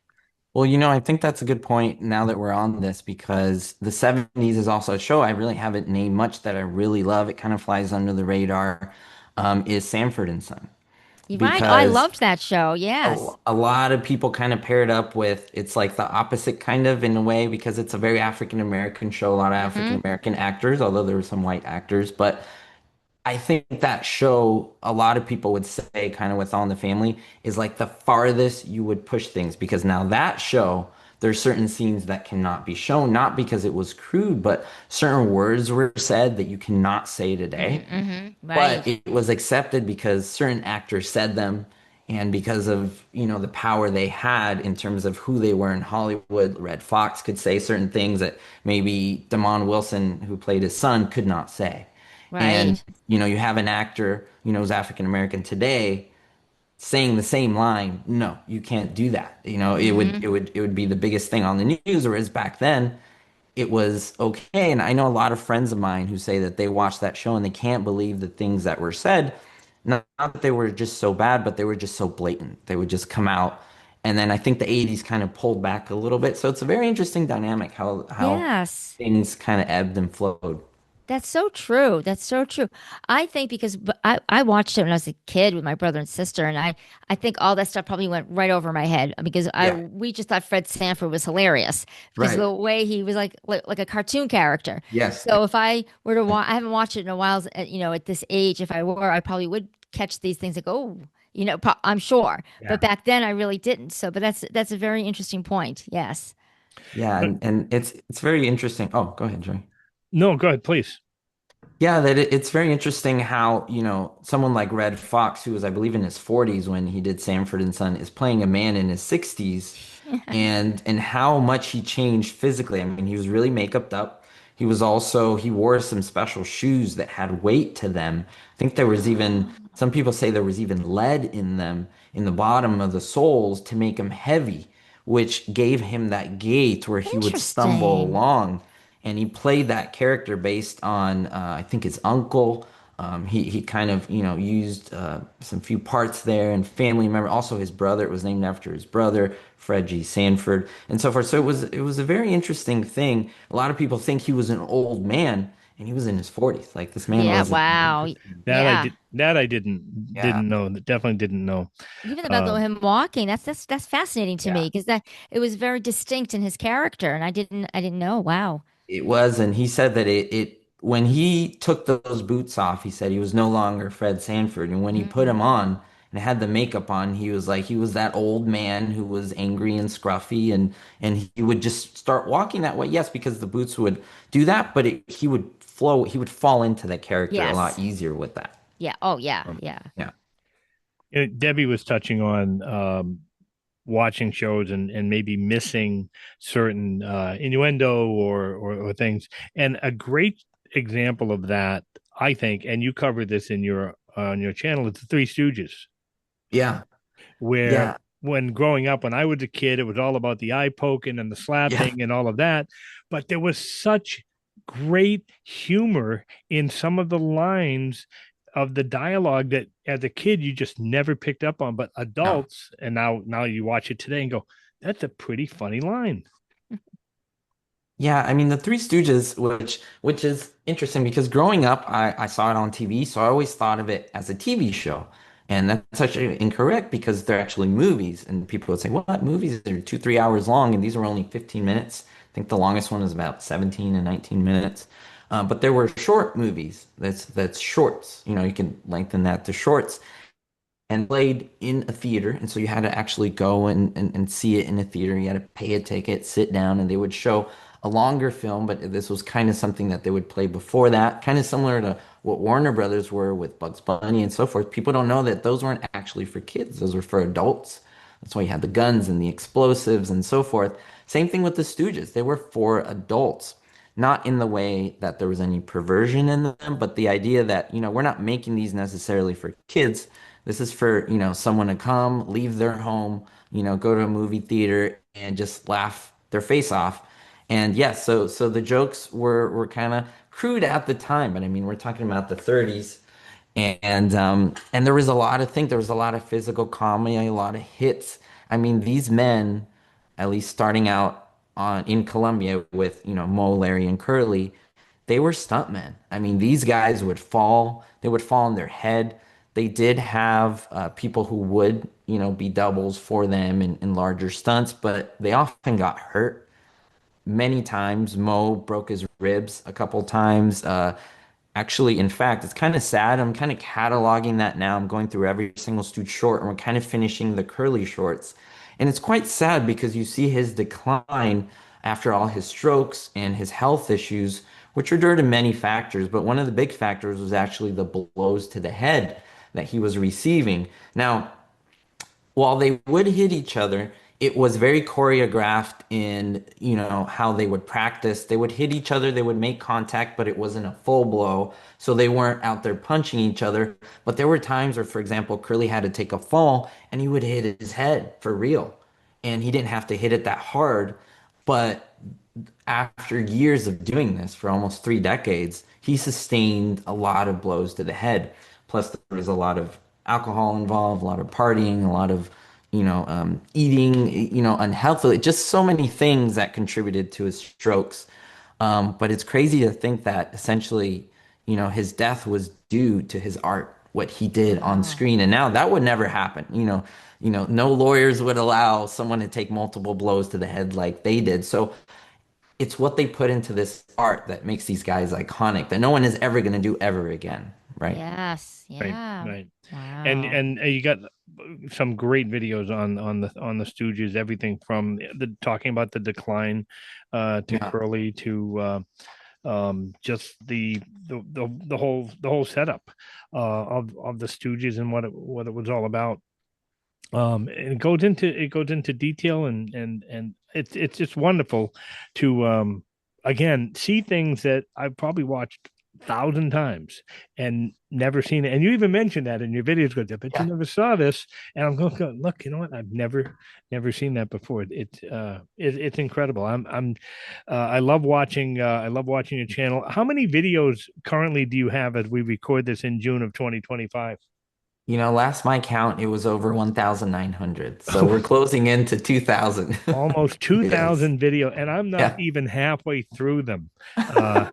Well, I think that's a good point now that we're on this because the 70s is also a show I really haven't named much that I really love. It kind of flies under the radar, is Sanford and Son. Right. Oh, I because loved that show. Yes. a lot of people kind of pair it up with it's like the opposite kind of in a way because it's a very African American show, a lot of African Hmm. American actors, although there were some white actors. But I think that show, a lot of people would say, kind of with All in the Family, is like the farthest you would push things because now that show, there's certain scenes that cannot be shown, not because it was crude, but certain words were said that you cannot say today. Mm-hmm. But Right. it was accepted because certain actors said them and because of, the power they had in terms of who they were in Hollywood. Red Fox could say certain things that maybe Damon Wilson, who played his son, could not say. And, Right. you have an actor, who's African American today saying the same line. No, you can't do that. Hmm. It would be the biggest thing on the news, whereas back then it was okay. And I know a lot of friends of mine who say that they watched that show and they can't believe the things that were said. Not that they were just so bad, but they were just so blatant. They would just come out. And then I think the 80s kind of pulled back a little bit. So it's a very interesting dynamic how Yes. things kind of ebbed and flowed. That's so true. That's so true. I think because I watched it when I was a kid with my brother and sister, and I think all that stuff probably went right over my head because I Yeah, we just thought Fred Sanford was hilarious because of right. the way he was like a cartoon character. Yes. So if I were to watch, I haven't watched it in a while, at this age. If I were, I probably would catch these things like, oh, I'm sure. But Yeah. back then I really didn't. So, but that's a very interesting point. Yes. Yeah, But and it's very interesting. Oh, go ahead, Joy. no, go ahead, please. Yeah, it's very interesting how, someone like Red Fox, who was, I believe, in his 40s when he did Sanford and Son, is playing a man in his 60s and how much he changed physically. I mean, he was really makeuped up. He wore some special shoes that had weight to them. I think there was even, some people say there was even lead in them in the bottom of the soles to make him heavy, which gave him that gait where he would stumble Interesting. along and he played that character based on I think his uncle. He kind of used some few parts there and family member. Also his brother. It was named after his brother, Fred G. Sanford, and so forth. So it was a very interesting thing. A lot of people think he was an old man, and he was in his 40s. Like this man Yeah. wasn't in Wow. his 50s. Yeah. That I didn't know. Definitely didn't know. Even about Um, him walking, that's fascinating to Yeah. me because that it was very distinct in his character, and I didn't know. Wow. It was, and he said that it when he took those boots off, he said he was no longer Fred Sanford, and when he put Mm. them on and had the makeup on, he was like he was that old man who was angry and scruffy, and he would just start walking that way. Yes, because the boots would do that, but he would fall into the character a lot Yes. easier with that. Yeah. Oh, yeah. Um, Yeah. yeah, Debbie was touching on watching shows and maybe missing certain innuendo or things. And a great example of that, I think, and you covered this in your on your channel, it's the Three Stooges, yeah, where yeah, when growing up, when I was a kid, it was all about the eye poking and the yeah. slapping and all of that. But there was such great humor in some of the lines of the dialogue that as a kid you just never picked up on, but No. adults, and now you watch it today and go, that's a pretty funny line. Yeah, I mean the Three Stooges, which is interesting because growing up, I saw it on TV, so I always thought of it as a TV show, and that's actually incorrect because they're actually movies, and people would say, "What movies? They're 2, 3 hours long, and these were only 15 minutes." I think the longest one was about 17 and 19 minutes, but there were short movies. That's shorts. You can lengthen that to shorts, and played in a theater. And so you had to actually go and see it in a theater. You had to pay a ticket, sit down, and they would show a longer film. But this was kind of something that they would play before that, kind of similar to what Warner Brothers were with Bugs Bunny and so forth. People don't know that those weren't actually for kids, those were for adults. That's why you had the guns and the explosives and so forth. Same thing with the Stooges. They were for adults. Not in the way that there was any perversion in them, but the idea that, we're not making these necessarily for kids. This is for, someone to come, leave their home, go to a movie theater and just laugh their face off. And yes, so the jokes were kind of crude at the time, but I mean, we're talking about the 30s. And there was a lot of things. There was a lot of physical comedy, a lot of hits. I mean, these men, at least starting out on in Colombia with, Mo, Larry, and Curly, they were stuntmen. I mean, these guys would fall. They would fall on their head. They did have people who would, be doubles for them in larger stunts, but they often got hurt many times. Mo broke his ribs a couple times. Actually, in fact, it's kind of sad. I'm kind of cataloging that now. I'm going through every single Stooge short, and we're kind of finishing the curly shorts. And it's quite sad because you see his decline after all his strokes and his health issues, which are due to many factors. But one of the big factors was actually the blows to the head that he was receiving. Now, while they would hit each other, it was very choreographed in, how they would practice. They would hit each other, they would make contact, but it wasn't a full blow. So they weren't out there punching each other. But there were times where, for example, Curly had to take a fall and he would hit his head for real. And he didn't have to hit it that hard. But after years of doing this for almost 3 decades, he sustained a lot of blows to the head. Plus, there was a lot of alcohol involved, a lot of partying, a lot of, eating, unhealthily, just so many things that contributed to his strokes. But it's crazy to think that essentially, his death was due to his art, what he did on Wow. screen. And now that would never happen. No lawyers would allow someone to take multiple blows to the head like they did. So it's what they put into this art that makes these guys iconic that no one is ever going to do ever again, right? Yes. Right, Yeah. right. And Wow. and you got some great videos on the Stooges, everything from the talking about the decline to Yeah. Curly to just the whole setup of the Stooges and what it was all about. And it goes into detail, and it's just wonderful to again see things that I've probably watched 1,000 times and never seen it. And you even mentioned that in your videos, because I bet you Yeah. never saw this. And I'm going, look, you know what? I've never seen that before. It's incredible. I love watching your channel. How many videos currently do you have as we record this in June of 2025? Last my count, it was over 1,900. So we're closing into 2,000 Almost videos. 2,000 video, and I'm not Yeah. even halfway through them. Uh,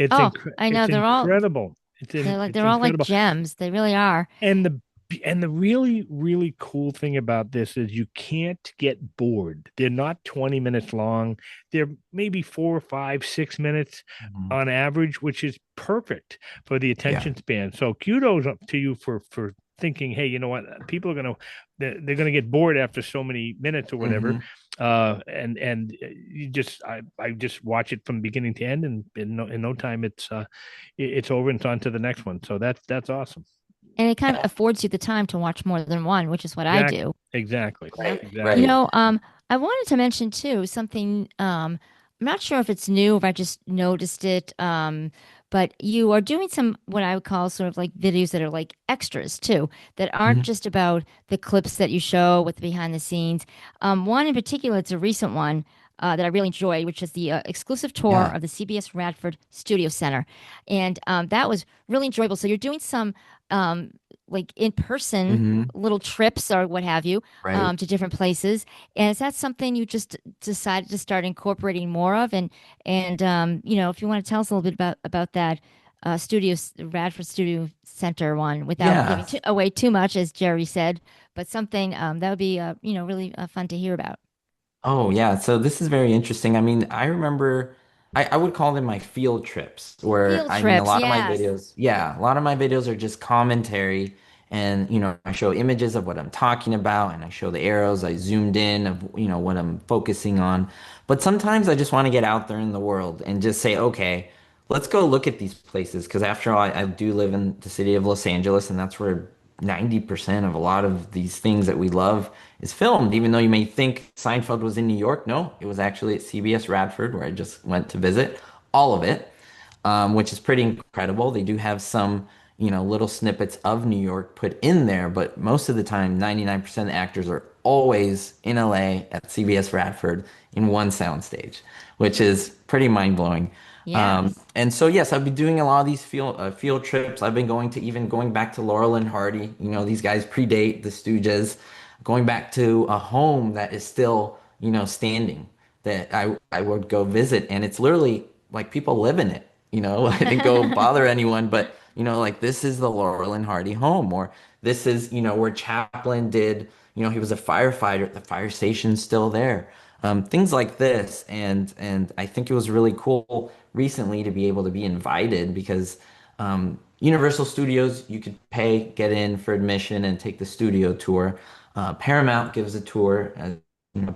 Oh, I know it's incredible. they're It's all like incredible. gems. They really are. And the really cool thing about this is you can't get bored. They're not 20 minutes long. They're maybe 4, 5, 6 minutes Mhm. on average, which is perfect for the Yeah. attention span. So kudos up to you for thinking, hey, you know what? People are they're gonna get bored after so many minutes or whatever. Hmm. And I just watch it from beginning to end, and in no time it's over and it's on to the next one. So that's awesome. And it kind of affords you the time to watch more than one, which is what I Exactly. do. Exactly. Yeah. Right. You Exactly. Right. know, I wanted to mention too something. I'm not sure if it's new, if I just noticed it. But you are doing some what I would call sort of like videos that are like extras too, that aren't Mhm. just about the clips that you show with the behind the scenes. One in particular, it's a recent one. That I really enjoyed, which is the exclusive tour Yeah. of the CBS Radford Studio Center, and that was really enjoyable. So you're doing some um, like in person Hmm. little trips or what have you Right. to different places. And is that something you just decided to start incorporating more of? And if you want to tell us a little bit about that Radford Studio Center one, without Yeah. giving away too much, as Jerry said, but something that would be really fun to hear about. Oh, yeah. So this is very interesting. I mean, I remember I would call them my field trips, where Field I mean, a trips, lot of my yes. videos, yeah, a lot of my videos are just commentary. And, I show images of what I'm talking about and I show the arrows. I zoomed in of, what I'm focusing on. But sometimes I just want to get out there in the world and just say, okay, let's go look at these places. Because after all, I do live in the city of Los Angeles, and that's where 90% of a lot of these things that we love is filmed, even though you may think Seinfeld was in New York. No, it was actually at CBS Radford, where I just went to visit all of it, which is pretty incredible. They do have some, little snippets of New York put in there, but most of the time, 99% of the actors are always in LA at CBS Radford in one soundstage, which is pretty mind-blowing. Yes. And so yes, I've been doing a lot of these field trips. I've been going back to Laurel and Hardy. These guys predate the Stooges. Going back to a home that is still, standing, that I would go visit, and it's literally like people live in it. I didn't go bother anyone, but like this is the Laurel and Hardy home, or this is, where Chaplin did, he was a firefighter. The fire station's still there. Things like this, and I think it was really cool recently to be able to be invited because Universal Studios, you could pay, get in for admission, and take the studio tour. Paramount gives a tour,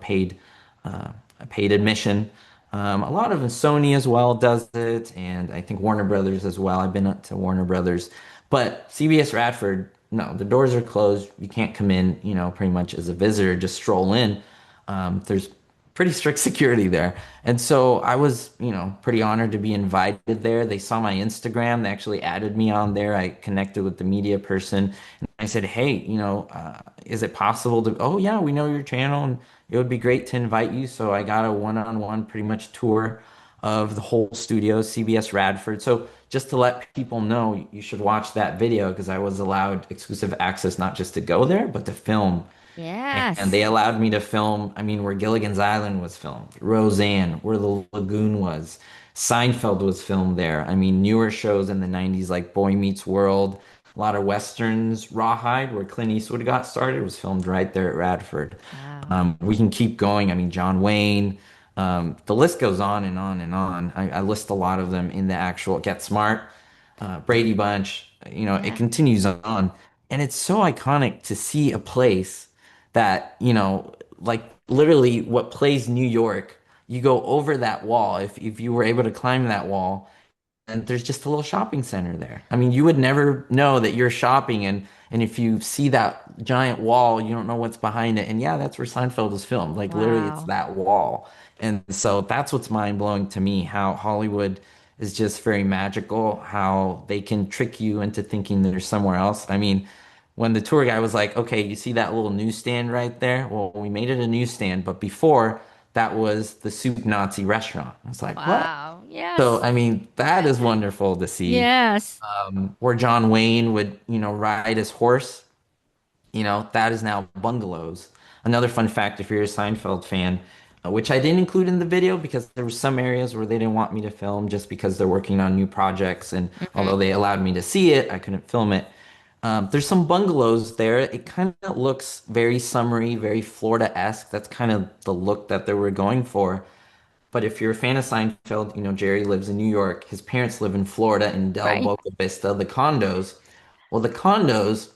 paid a paid admission. A lot of Sony as well does it, and I think Warner Brothers as well. I've been to Warner Brothers, but CBS Radford, no, the doors are closed. You can't come in, pretty much as a visitor, just stroll in. There's pretty strict security there. And so I was, pretty honored to be invited there. They saw my Instagram. They actually added me on there. I connected with the media person. And I said, hey, is it possible to, oh, yeah, we know your channel and it would be great to invite you. So I got a one-on-one pretty much tour of the whole studio, CBS Radford. So just to let people know, you should watch that video because I was allowed exclusive access not just to go there, but to film and they Yes. allowed me to film, I mean, where Gilligan's Island was filmed, Roseanne, where the lagoon was, Seinfeld was filmed there. I mean, newer shows in the 90s like Boy Meets World, a lot of Westerns, Rawhide, where Clint Eastwood got started, was filmed right there at Radford. Wow. We can keep going. I mean, John Wayne, the list goes on and on and on. I list a lot of them in the actual Get Smart, Brady Bunch, it Yeah. continues on. And it's so iconic to see a place that, like literally what plays New York, you go over that wall. If you were able to climb that wall, and there's just a little shopping center there. I mean, you would never know that you're shopping, and if you see that giant wall, you don't know what's behind it. And yeah, that's where Seinfeld was filmed. Like literally, it's Wow. that wall. And so that's what's mind blowing to me, how Hollywood is just very magical, how they can trick you into thinking that there's somewhere else. I mean, when the tour guy was like, okay, you see that little newsstand right there? Well, we made it a newsstand, but before that was the Soup Nazi restaurant. I was like, what? Wow. So, Yes. I mean, that is wonderful to see. Yes. Where John Wayne would, ride his horse, that is now bungalows. Another fun fact, if you're a Seinfeld fan, which I didn't include in the video because there were some areas where they didn't want me to film just because they're working on new projects. And Hmm. although they allowed me to see it, I couldn't film it. There's some bungalows there. It kind of looks very summery, very Florida-esque. That's kind of the look that they were going for. But if you're a fan of Seinfeld, Jerry lives in New York. His parents live in Florida in Del Right. Boca Vista, the condos. Well, the condos,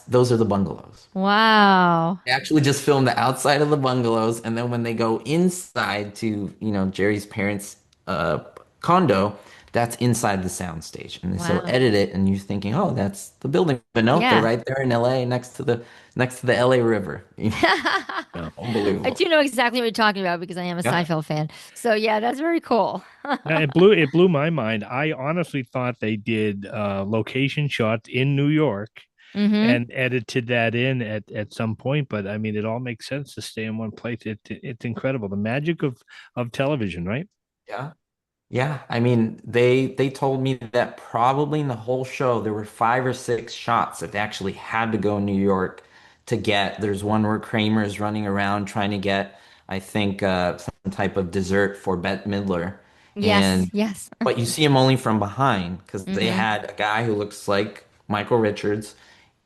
those are the bungalows. Wow. They actually just film the outside of the bungalows, and then when they go inside to, Jerry's parents' uh, condo, that's inside the soundstage, and they so Wow. edit it, and you're thinking, oh, that's the building, but no, they're Yeah. right there in LA, next to the LA River. Yeah. I Unbelievable. do know exactly what you're talking about because I am a Yeah. Seinfeld fan. So yeah, that's very cool. Yeah, it blew my mind. I honestly thought they did location shots in New York Hmm. and edited that in at some point, but I mean it all makes sense to stay in one place. It's incredible. The magic of television, right? Yeah. Yeah, I mean, they told me that probably in the whole show there were 5 or 6 shots that they actually had to go in New York to get. There's one where Kramer is running around trying to get, I think, some type of dessert for Bette Midler, Yes. and Yes. but you see him only from behind because they Hmm. had a guy who looks like Michael Richards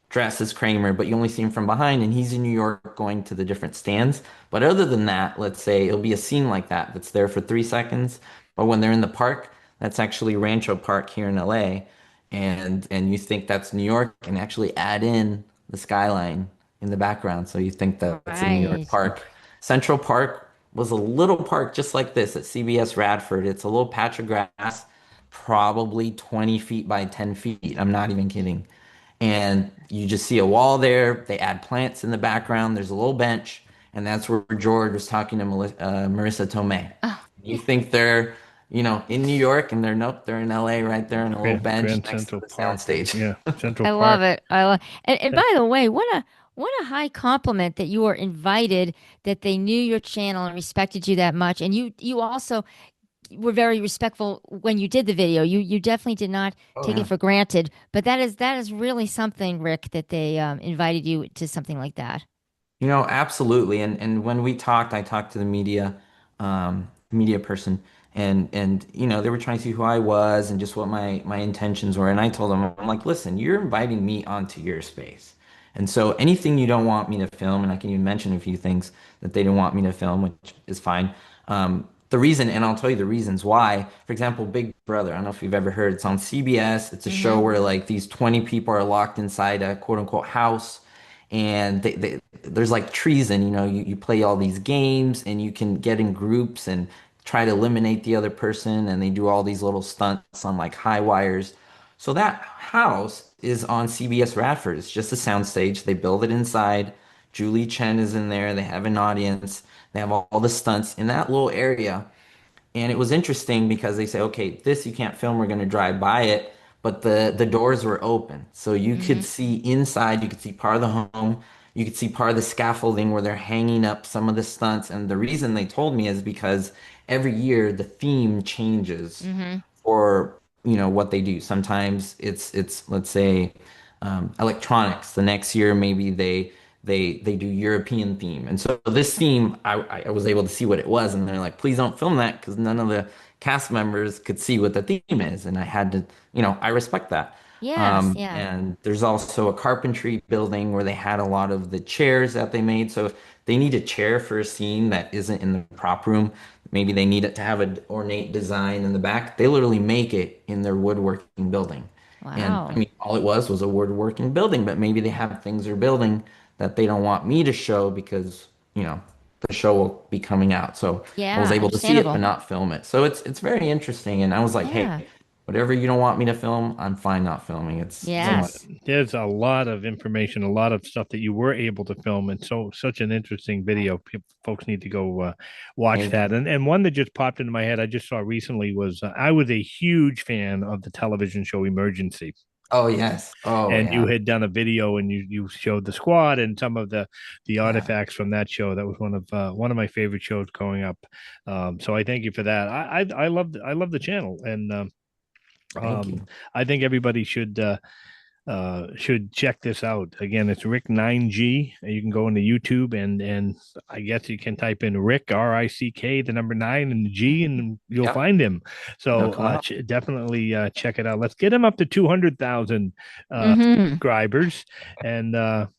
dressed as Kramer, but you only see him from behind, and he's in New York going to the different stands. But other than that, let's say it'll be a scene like that that's there for 3 seconds. But when they're in the park, that's actually Rancho Park here in LA, and you think that's New York, and actually add in the skyline in the background, so you think that it's a New York Right. park. Central Park was a little park just like this at CBS Radford. It's a little patch of grass, probably 20 feet by 10 feet. I'm not even kidding. And you just see a wall there. They add plants in the background. There's a little bench, and that's where George was talking to Marissa Tomei. Oh, You think they're, in New York, and they're nope, they're in LA right there on a little bench Grand next to Central the Park. soundstage. Yeah, Central I love Park. it. I love. And by the way, what a high compliment that you were invited, that they knew your channel and respected you that much, and you also were very respectful when you did the video. You definitely did not Oh take it yeah. for granted. But that is really something, Rick, that they invited you to something like that. Absolutely. And when we talked, I talked to the media person, and they were trying to see who I was and just what my intentions were. And I told them, I'm like, listen, you're inviting me onto your space. And so anything you don't want me to film, and I can even mention a few things that they didn't want me to film, which is fine. The reason, and I'll tell you the reasons why. For example, Big Brother. I don't know if you've ever heard. It's on CBS. It's a show Mm-hmm. where like these 20 people are locked inside a quote unquote house, and there's like treason. You play all these games, and you can get in groups and try to eliminate the other person, and they do all these little stunts on like high wires. So that house is on CBS Radford. It's just a soundstage. They build it inside. Julie Chen is in there. They have an audience. They have all the stunts in that little area. And it was interesting because they say, okay, this you can't film. We're going to drive by it. But the doors were open. So you could Mm-hmm. see inside. You could see part of the home. You could see part of the scaffolding where they're hanging up some of the stunts. And the reason they told me is because every year the theme changes Mm-hmm. for what they do. Sometimes it's let's say electronics. The next year maybe they do European theme. And so this theme, I was able to see what it was, and they're like, please don't film that because none of the cast members could see what the theme is, and I had to, I respect that. Yes, yeah. And there's also a carpentry building where they had a lot of the chairs that they made. So if they need a chair for a scene that isn't in the prop room, maybe they need it to have an ornate design in the back. They literally make it in their woodworking building. And I Wow. mean, all it was a woodworking building, but maybe they have things they're building that they don't want me to show because, the show will be coming out. So I was Yeah, able to see it but understandable. not film it. So it's very interesting. And I was like, hey, Yeah. whatever you don't want me to film, I'm fine not filming. It's Well, Yes. there's a lot of information, a lot of stuff that you were able to film, and such an interesting video. Folks need to go watch thank that. you. And one that just popped into my head, I just saw recently was I was a huge fan of the television show Emergency, Oh yes. Oh and you yeah. had done a video and you showed the squad and some of the Yeah. artifacts from that show. That was one of my favorite shows growing up. So I thank you for that. I love the channel, and Thank um, you. I think everybody should check this out. Again, it's Rick 9G. You can go into YouTube and I guess you can type in Rick Rick the number 9 and the G and you'll Yep. find him. It'll So come out. definitely check it out. Let's get him up to 200,000 Mm-hmm. subscribers and the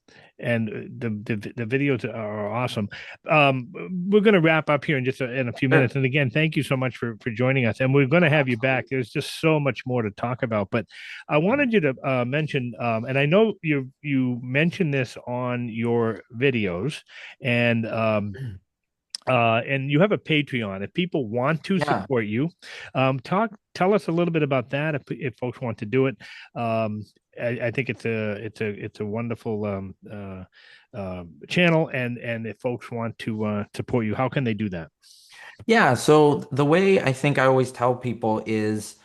videos are awesome. We're going to wrap up here in in a few Sure. minutes. And again, thank you so much for joining us. And we're going to have you back. There's just so much more to talk about. But I wanted you to mention, and I know you mentioned this on your videos, and and you have a Patreon. If people want to Yeah. support you, tell us a little bit about that. If folks want to do it, I think it's a wonderful channel, and if folks want to support you, how can they do that? Yeah, so the way I think I always tell people is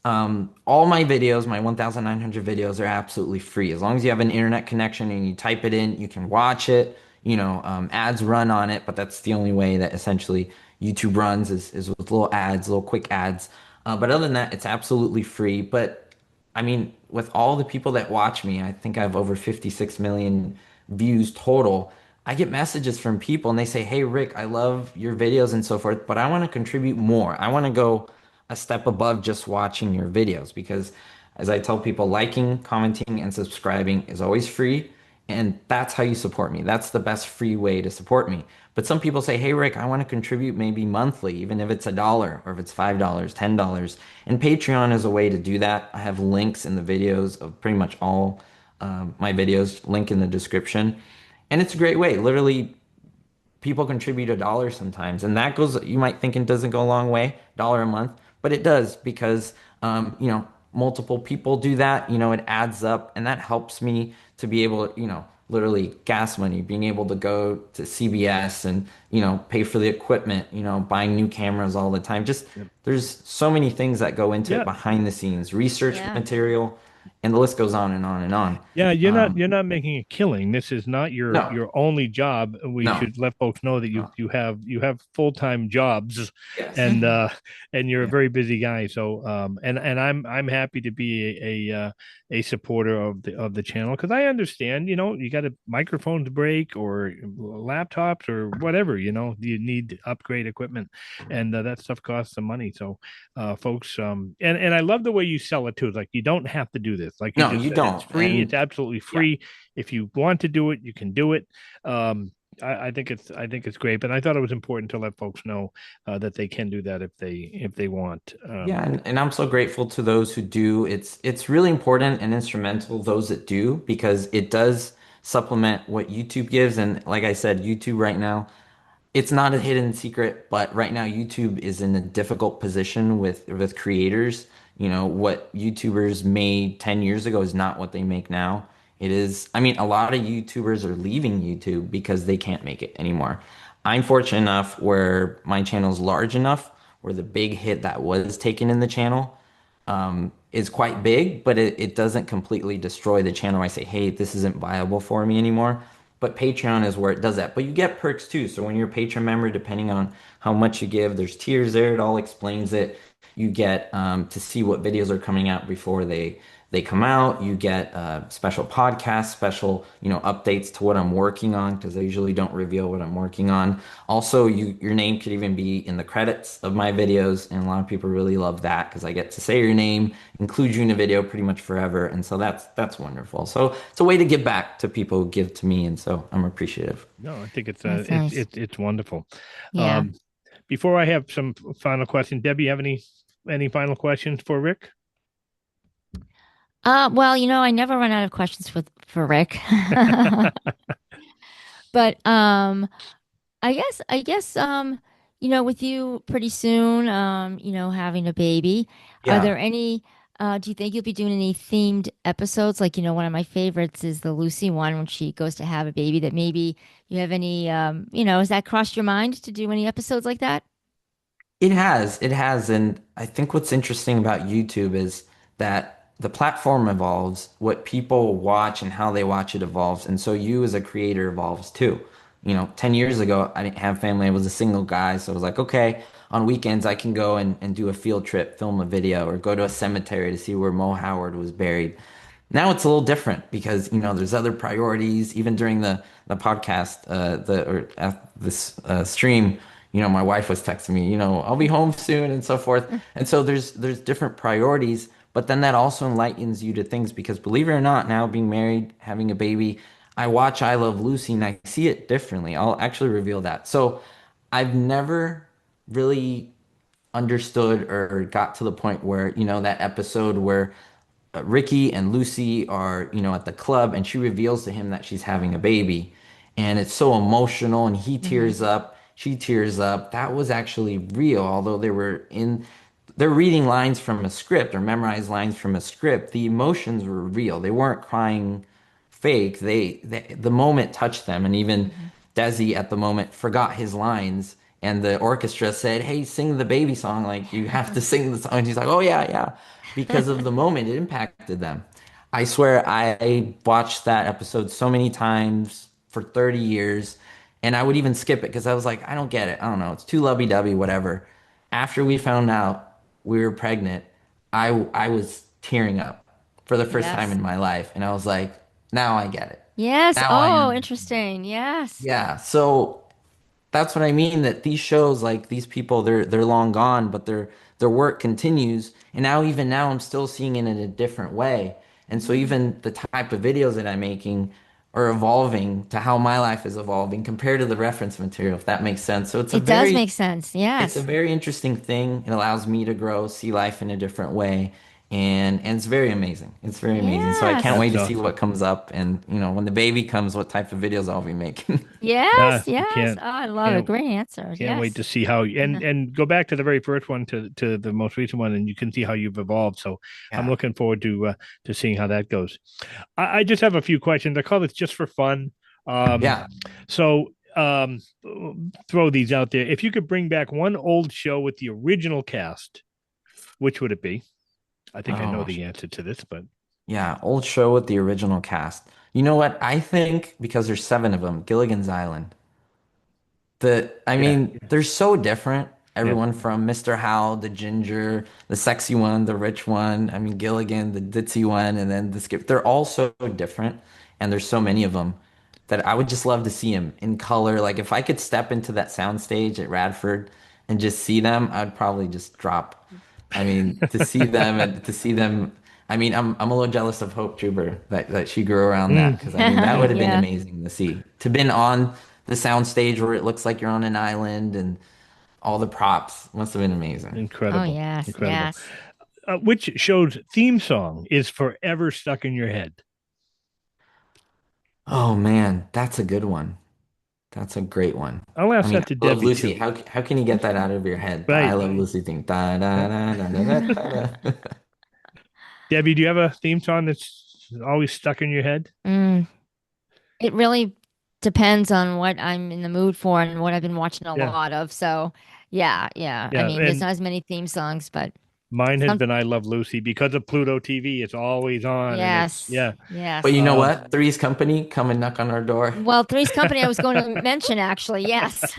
all my videos, my 1,900 videos are absolutely free. As long as you have an internet connection and you type it in, you can watch it. Ads run on it, but that's the only way that essentially YouTube runs is with little ads, little quick ads. But other than that, it's absolutely free. But I mean, with all the people that watch me, I think I have over 56 million views total. I get messages from people and they say, "Hey Rick, I love your videos and so forth, but I want to contribute more. I want to go a step above just watching your videos because as I tell people, liking, commenting, and subscribing is always free. And that's how you support me. That's the best free way to support me. But some people say, hey, Rick, I want to contribute maybe monthly, even if it's $1 or if it's $5, $10. And Patreon is a way to do that. I have links in the videos of pretty much all my videos, link in the description. And it's a great way. Literally, people contribute $1 sometimes, and that goes. You might think it doesn't go a long way, dollar a month, but it does because multiple people do that. It adds up, and that helps me to be able to, literally gas money, being able to go to CBS and pay for the equipment, buying new cameras all the time. Just Yep. there's so many things that go into it Yeah, behind the scenes, research Yeah. material, and the list goes on and on and on. Yeah, you're not making a killing. This is not your No, only job. We no, should let folks know that no. you have full-time jobs, Yes. and Mhm. and you're a Yeah. very busy guy. So and I'm happy to be a supporter of the channel, because I understand, you got a microphones break or laptops or whatever, you need to upgrade equipment, and that stuff costs some money. So folks, and I love the way you sell it too. Like, you don't have to do this, like you No, just you said, it's don't. free, it's And absolutely yeah. free. If you want to do it, you can do it. I think it's great, but I thought it was important to let folks know that they can do that if they want. Yeah, and I'm so grateful to those who do. It's really important and instrumental, those that do, because it does supplement what YouTube gives. And like I said, YouTube right now, it's not a hidden secret, but right now YouTube is in a difficult position with creators. What YouTubers made 10 years ago is not what they make now. It is, I mean, a lot of YouTubers are leaving YouTube because they can't make it anymore. I'm fortunate enough where my channel is large enough where the big hit that was taken in the channel is quite big, but it doesn't completely destroy the channel. I say, hey, this isn't viable for me anymore. But Patreon is where it does that. But you get perks too. So when you're a Patreon member, depending on how much you give, there's tiers there. It all explains it. You get to see what videos are coming out before they come out. You get special podcasts, special updates to what I'm working on, because I usually don't reveal what I'm working on. Also, your name could even be in the credits of my videos, and a lot of people really love that because I get to say your name, include you in a video pretty much forever, and so that's wonderful. So it's a way to give back to people who give to me, and so I'm appreciative. No, I think it's That's nice. it's wonderful. Yeah. Um, Before I have some final questions, Debbie, you have any final questions for Rick? Well, I never run out of questions for Rick. But I guess with you pretty soon, having a baby, are Yeah. there any do you think you'll be doing any themed episodes? Like, one of my favorites is the Lucy one when she goes to have a baby, that maybe you have any has that crossed your mind to do any episodes like that? It has, and I think what's interesting about YouTube is that the platform evolves, what people watch and how they watch it evolves, and so you as a creator evolves too. 10 years ago, I didn't have family. I was a single guy, so I was like, okay, on weekends I can go and do a field trip, film a video, or go to a cemetery to see where Mo Howard was buried. Now it's a little different because there's other priorities. Even during the podcast, this stream, my wife was texting me, I'll be home soon and so forth. And so there's different priorities, but then that also enlightens you to things because believe it or not, now being married, having a baby, I watch I Love Lucy and I see it differently. I'll actually reveal that. So I've never really understood or got to the point where, that episode where Ricky and Lucy are, at the club and she reveals to him that she's having a baby. And it's so emotional and he Hmm. tears up, she tears up. That was actually real, although they're reading lines from a script or memorized lines from a script. The emotions were real. They weren't crying fake. The moment touched them, and even Hmm. Desi at the moment forgot his lines, and the orchestra said, "Hey, sing the baby song. Like you have to sing the song." And he's like, "Oh yeah, yeah," because of the moment it impacted them. I swear I watched that episode so many times for 30 years, and I would even skip it because I was like, I don't get it. I don't know. It's too lovey-dovey, whatever. After we found out we were pregnant, I was tearing up for the first time Yes. in my life, and I was like, now I get it. Yes. Now I Oh, understand. interesting. Yes. Yeah, so that's what I mean, that these shows, like these people, they're long gone, but their work continues. And now even now I'm still seeing it in a different way. And so Mm. even the type of videos that I'm making are evolving to how my life is evolving compared to the reference material, if that makes sense. So It does make sense. it's a Yes. very interesting thing. It allows me to grow, see life in a different way. And it's very amazing. It's very amazing. So I can't Yes. wait That's to see awesome. what comes up and when the baby comes, what type of videos I'll be making. Yes. Yeah, Yes. can't Oh, I love it. can't Great answer. can't wait to Yes. see how, and go back to the very first one to the most recent one, and you can see how you've evolved. So I'm Yeah. looking forward to seeing how that goes. I just have a few questions. I call this just for fun. Um, Yeah. so throw these out there. If you could bring back one old show with the original cast, which would it be? I think I know Oh, the answer to this, but Yeah, old show with the original cast. You know what? I think because there's seven of them, Gilligan's Island. I Yeah, mean, they're so different. yeah, Everyone from Mr. Howell, the ginger, the sexy one, the rich one. I mean, Gilligan, the ditzy one, and then the skip. They're all so different, and there's so many of them that I would just love to see them in color. Like if I could step into that soundstage at Radford and just see them, I'd probably just drop. I mean, to see them and to see them. I mean, I'm a little jealous of Hope Truber that she grew around that mm, because I mean that would have been Yeah. amazing to see. To been on the sound stage where it looks like you're on an island and all the props must have been amazing. Oh, incredible, yes, incredible. yes. Which show's theme song is forever stuck in your head? Oh man, that's a good one. That's a great one. I'll I ask mean, that to I love Debbie Lucy. too. How can you get that out of your head? The I Right. love Lucy thing. Da da da da da da da. Da. Debbie, do you have a theme song that's always stuck in your head? Mm. It really depends on what I'm in the mood for and what I've been watching a Yeah, lot of. So, yeah, yeah. I yeah. mean, there's And not as many theme songs, but mine has some, been I Love Lucy because of Pluto TV. It's always on, and it's yes, yeah. But you yes. know Um, what? Three's Company come and knock on our door. Well, Three's Company, I was going to mention actually, yes.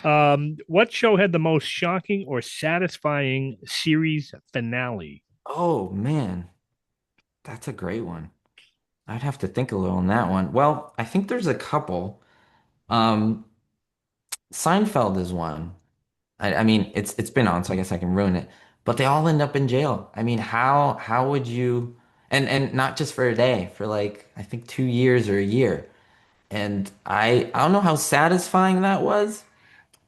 what show had the most shocking or satisfying series finale? Oh man, that's a great one. I'd have to think a little on that one. Well, I think there's a couple. Um, Seinfeld is one. I mean, it's been on, so I guess I can ruin it. But they all end up in jail. I mean, how would you and not just for a day, for like I think 2 years or a year. And I don't know how satisfying that was,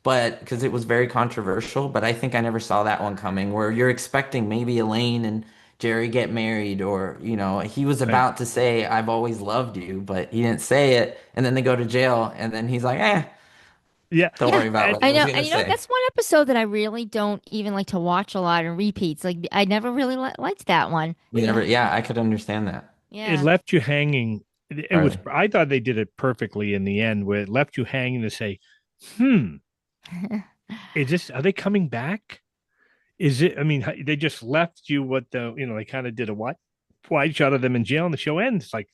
but because it was very controversial, but I think I never saw that one coming where you're expecting maybe Elaine and Jerry get married or, he was Right. about to say, I've always loved you, but he didn't say it. And then they go to jail and then he's like, Yeah. don't Yeah, worry about And what he I was know. gonna And say. that's one episode that I really don't even like to watch a lot and repeats. Like, I never really liked that one. You never, yeah, I could understand that. it Yeah. left you hanging. It was, Charlie. I thought they did it perfectly in the end, where it left you hanging to say, hmm, is this, are they coming back? Is it, I mean, they just left you what they kind of did a wide shot of them in jail and the show ends. It's like,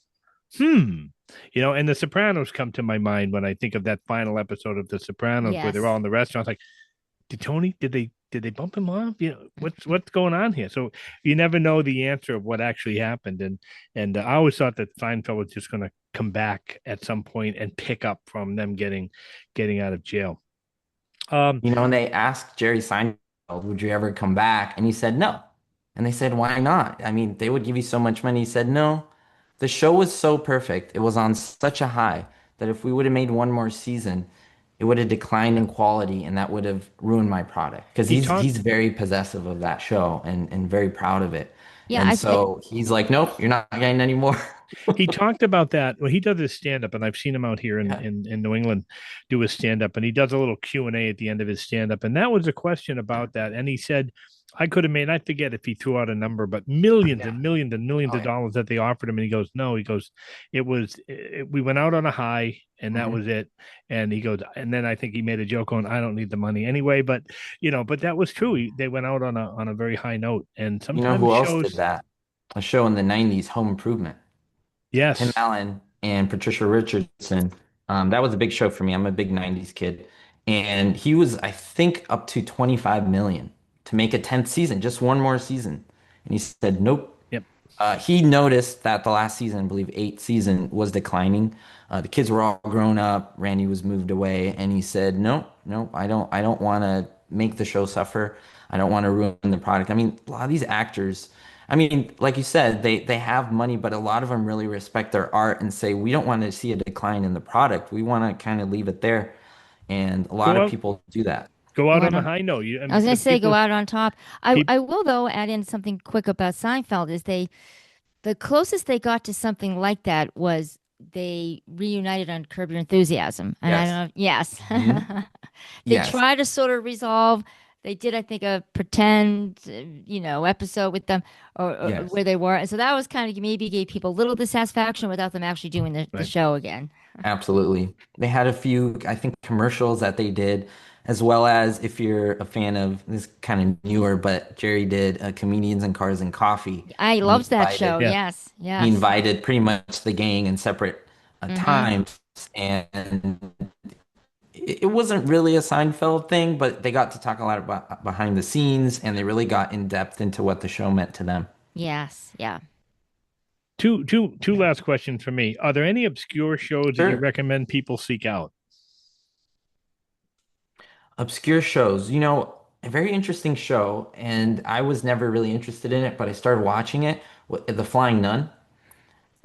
hmm, and The Sopranos come to my mind when I think of that final episode of The Sopranos where they're all Yes. in the restaurant. Like, did they bump him off? What's going on here? So you never know the answer of what actually happened, and I always thought that Seinfeld was just going to come back at some point and pick up from them getting out of jail. Um, And they asked Jerry Seinfeld, would you ever come back? And he said no. And they said, why not? I mean, they would give you so much money. He said, no. The show was so perfect. It was on such a high that if we would have made one more season, it would have declined in quality and that would have ruined my product. Because he he's talked very possessive of that show and very proud of it. Yeah. And so he's like, nope, you're not getting any more. he talked about that. Well, he does his stand up, and I've seen him out here in, Yeah. in New England do his stand up, and he does a little Q&A at the end of his stand up, and that was a question about that, and he said I could have made, I forget if he threw out a number, but millions Yeah. and millions and millions Oh, of yeah. dollars that they offered him, and he goes, no, he goes, we went out on a high, and that Mhm. was it, and he goes, and then I think he made a joke on, I don't need the money anyway, but but that was true. They went out on a very high note, and You know sometimes who else did shows, that? A show in the 90s, Home Improvement. Tim yes, Allen and Patricia Richardson. That was a big show for me. I'm a big 90s kid. And he was, I think, up to 25 million to make a 10th season, just one more season. And he said, nope. yep. He noticed that the last season, I believe eighth season, was declining. The kids were all grown up. Randy was moved away, and he said, "No, no, I don't want to make the show suffer. I don't want to ruin the product." I mean, a lot of these actors, I mean, like you said, they have money, but a lot of them really respect their art and say, "We don't want to see a decline in the product. We want to kind of leave it there." And a lot Go of out, people do that. go Go out out on a on. high note. I was gonna say go out on top. I People, I will though add in something quick about Seinfeld is the closest they got to something like that was they reunited on Curb Your Enthusiasm. And I Yes. don't know. Yes. Hmm. They Yes. tried to sort of resolve. They did, I think, a pretend, episode with them or Yes. where they were. And so that was kind of maybe gave people a little dissatisfaction without them actually doing the right. show again. Absolutely. They had a few, I think, commercials that they did, as well as if you're a fan of this kind of newer, but Jerry did Comedians in Cars and Coffee, I and loved that show. Yeah. Yes, he yes. invited pretty much the gang in separate Mm-hmm. times, and it wasn't really a Seinfeld thing, but they got to talk a lot about behind the scenes, and they really got in depth into what the show meant to them. Yes, yeah. Two last questions for me. Are there any obscure shows that you Sure. recommend people seek out? Obscure shows, a very interesting show, and I was never really interested in it, but I started watching it, The Flying Nun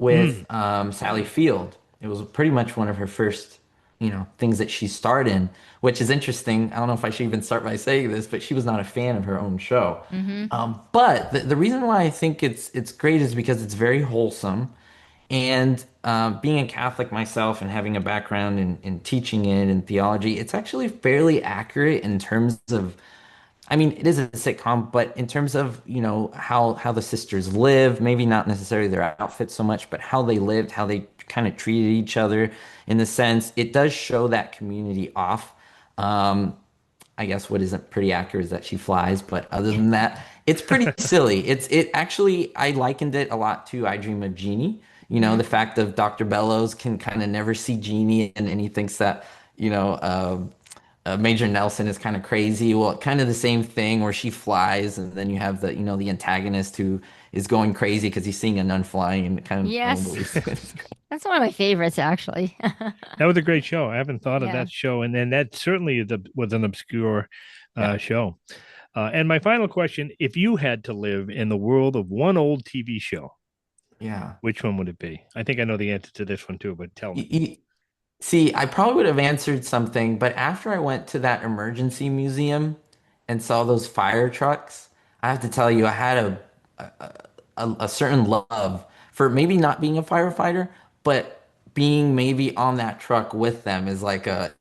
Mm, with Sally Field. It was pretty much one of her first, things that she starred in, which is interesting. I don't know if I should even start by saying this, but she was not a fan of her own show. Mm-hmm. But the reason why I think it's great is because it's very wholesome. And being a Catholic myself and having a background in teaching it and theology, it's actually fairly accurate in terms of, I mean, it is a sitcom, but in terms of, how the sisters live, maybe not necessarily their outfits so much, but how they lived, how they kind of treated each other in the sense, it does show that community off. Um, I guess what isn't pretty accurate is that she flies, but other than that, it's pretty silly. It actually I likened it a lot to I Dream of Jeannie. Mm-hmm. The fact of Dr. Bellows can kind of never see Jeannie, and he thinks that, you know, Major Nelson is kind of crazy. Well, kind of the same thing where she flies, and then you have the antagonist who is going crazy because he's seeing a nun flying and kind of no one Yes. believes it. That's one of my favorites, actually. that was a great show. I haven't thought of Yeah. that show, and then that certainly was an obscure Yeah. show. And my final question: if you had to live in the world of one old TV show, Yeah. which one would it be? I think I know the answer to this one too, but tell me. See, I probably would have answered something, but after I went to that emergency museum and saw those fire trucks, I have to tell you, I had a certain love for maybe not being a firefighter, but being maybe on that truck with them is like a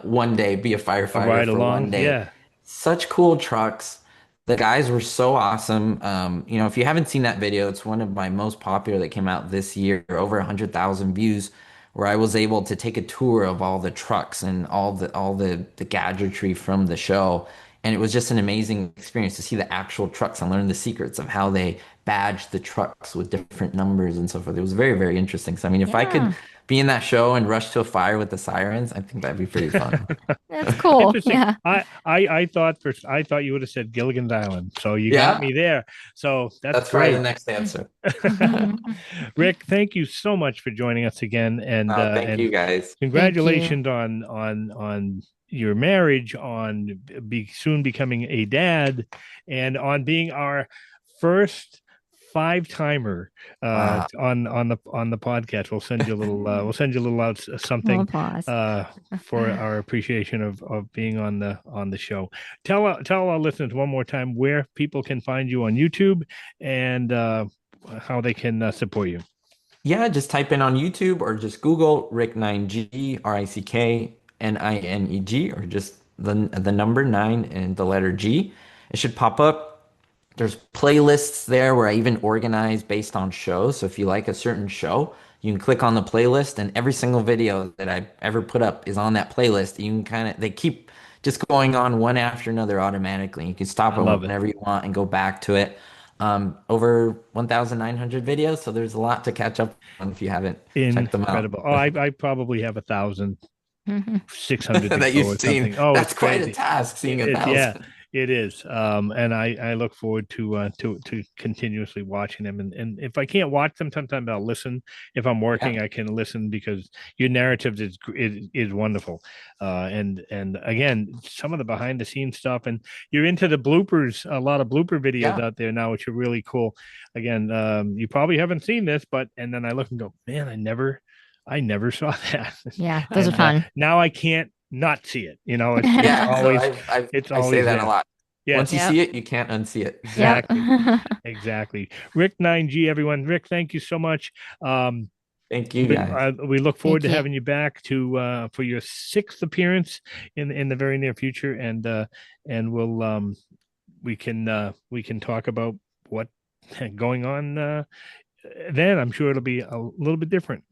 one day be a A firefighter ride for one along, day. yeah. Such cool trucks. The guys were so awesome. If you haven't seen that video, it's one of my most popular that came out this year, over 100,000 views, where I was able to take a tour of all the trucks and all the gadgetry from the show. And it was just an amazing experience to see the actual trucks and learn the secrets of how they badge the trucks with different numbers and so forth. It was very, very interesting. So, I mean, if I could Yeah. be in that show and rush to a fire with the sirens, I think that'd be pretty fun. That's cool. Interesting. Yeah. I thought you would have said Gilligan's Island, so you got Yeah, me there. So that's that's probably the great. next answer. Rick, thank you so much for joining us again, Thank and you guys. Thank you. congratulations on your marriage, on soon becoming a dad, and on being our first five timer Wow. on the podcast. We'll send you a little out Little something pause. for our appreciation of being on the show. Tell our listeners one more time where people can find you on YouTube and how they can support you. Yeah, just type in on YouTube or just Google Rick 9G, RickNineg, or just the number 9 and the letter G. It should pop up. There's playlists there where I even organize based on shows. So if you like a certain show, you can click on the playlist, and every single video that I ever put up is on that playlist. You can they keep just going on one after another automatically. You can stop I it love it. whenever you want and go back to it. Over 1,900 videos, so there's a lot to catch up on if you haven't checked them out. Incredible. Oh, I probably have 1,600 to That go you've or seen. something. Oh, it's That's quite a crazy. task, seeing a Yeah, thousand. it is. And I look forward to continuously watching them. And if I can't watch them, sometimes I'll listen. If I'm Yeah, working, I can listen because your narrative is wonderful. And again, some of the behind the scenes stuff, and you're into the bloopers. A lot of blooper videos yeah. out there now, which are really cool. Again, you probably haven't seen this, but and then I look and go, man, I never saw that. Yeah, those are And fun. now I can't not see it. Yeah, so it's I say always that a there. lot. Once Yes, you Yep. see it, you can't unsee it. Yep. exactly, exactly. Rick 9G, everyone. Rick, thank you so much. Thank you guys. We look forward Thank to you. having you back to for your sixth appearance in the very near future, and we can talk about what going on. Then I'm sure it'll be a little bit different,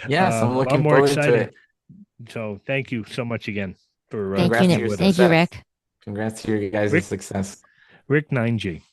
Yes, I'm a lot looking more forward to exciting. it. So thank you so much again. for Thank you, Congrats to being your with thank us. you, success. Rick. Congrats to your guys' Rick success. Rick Nineg.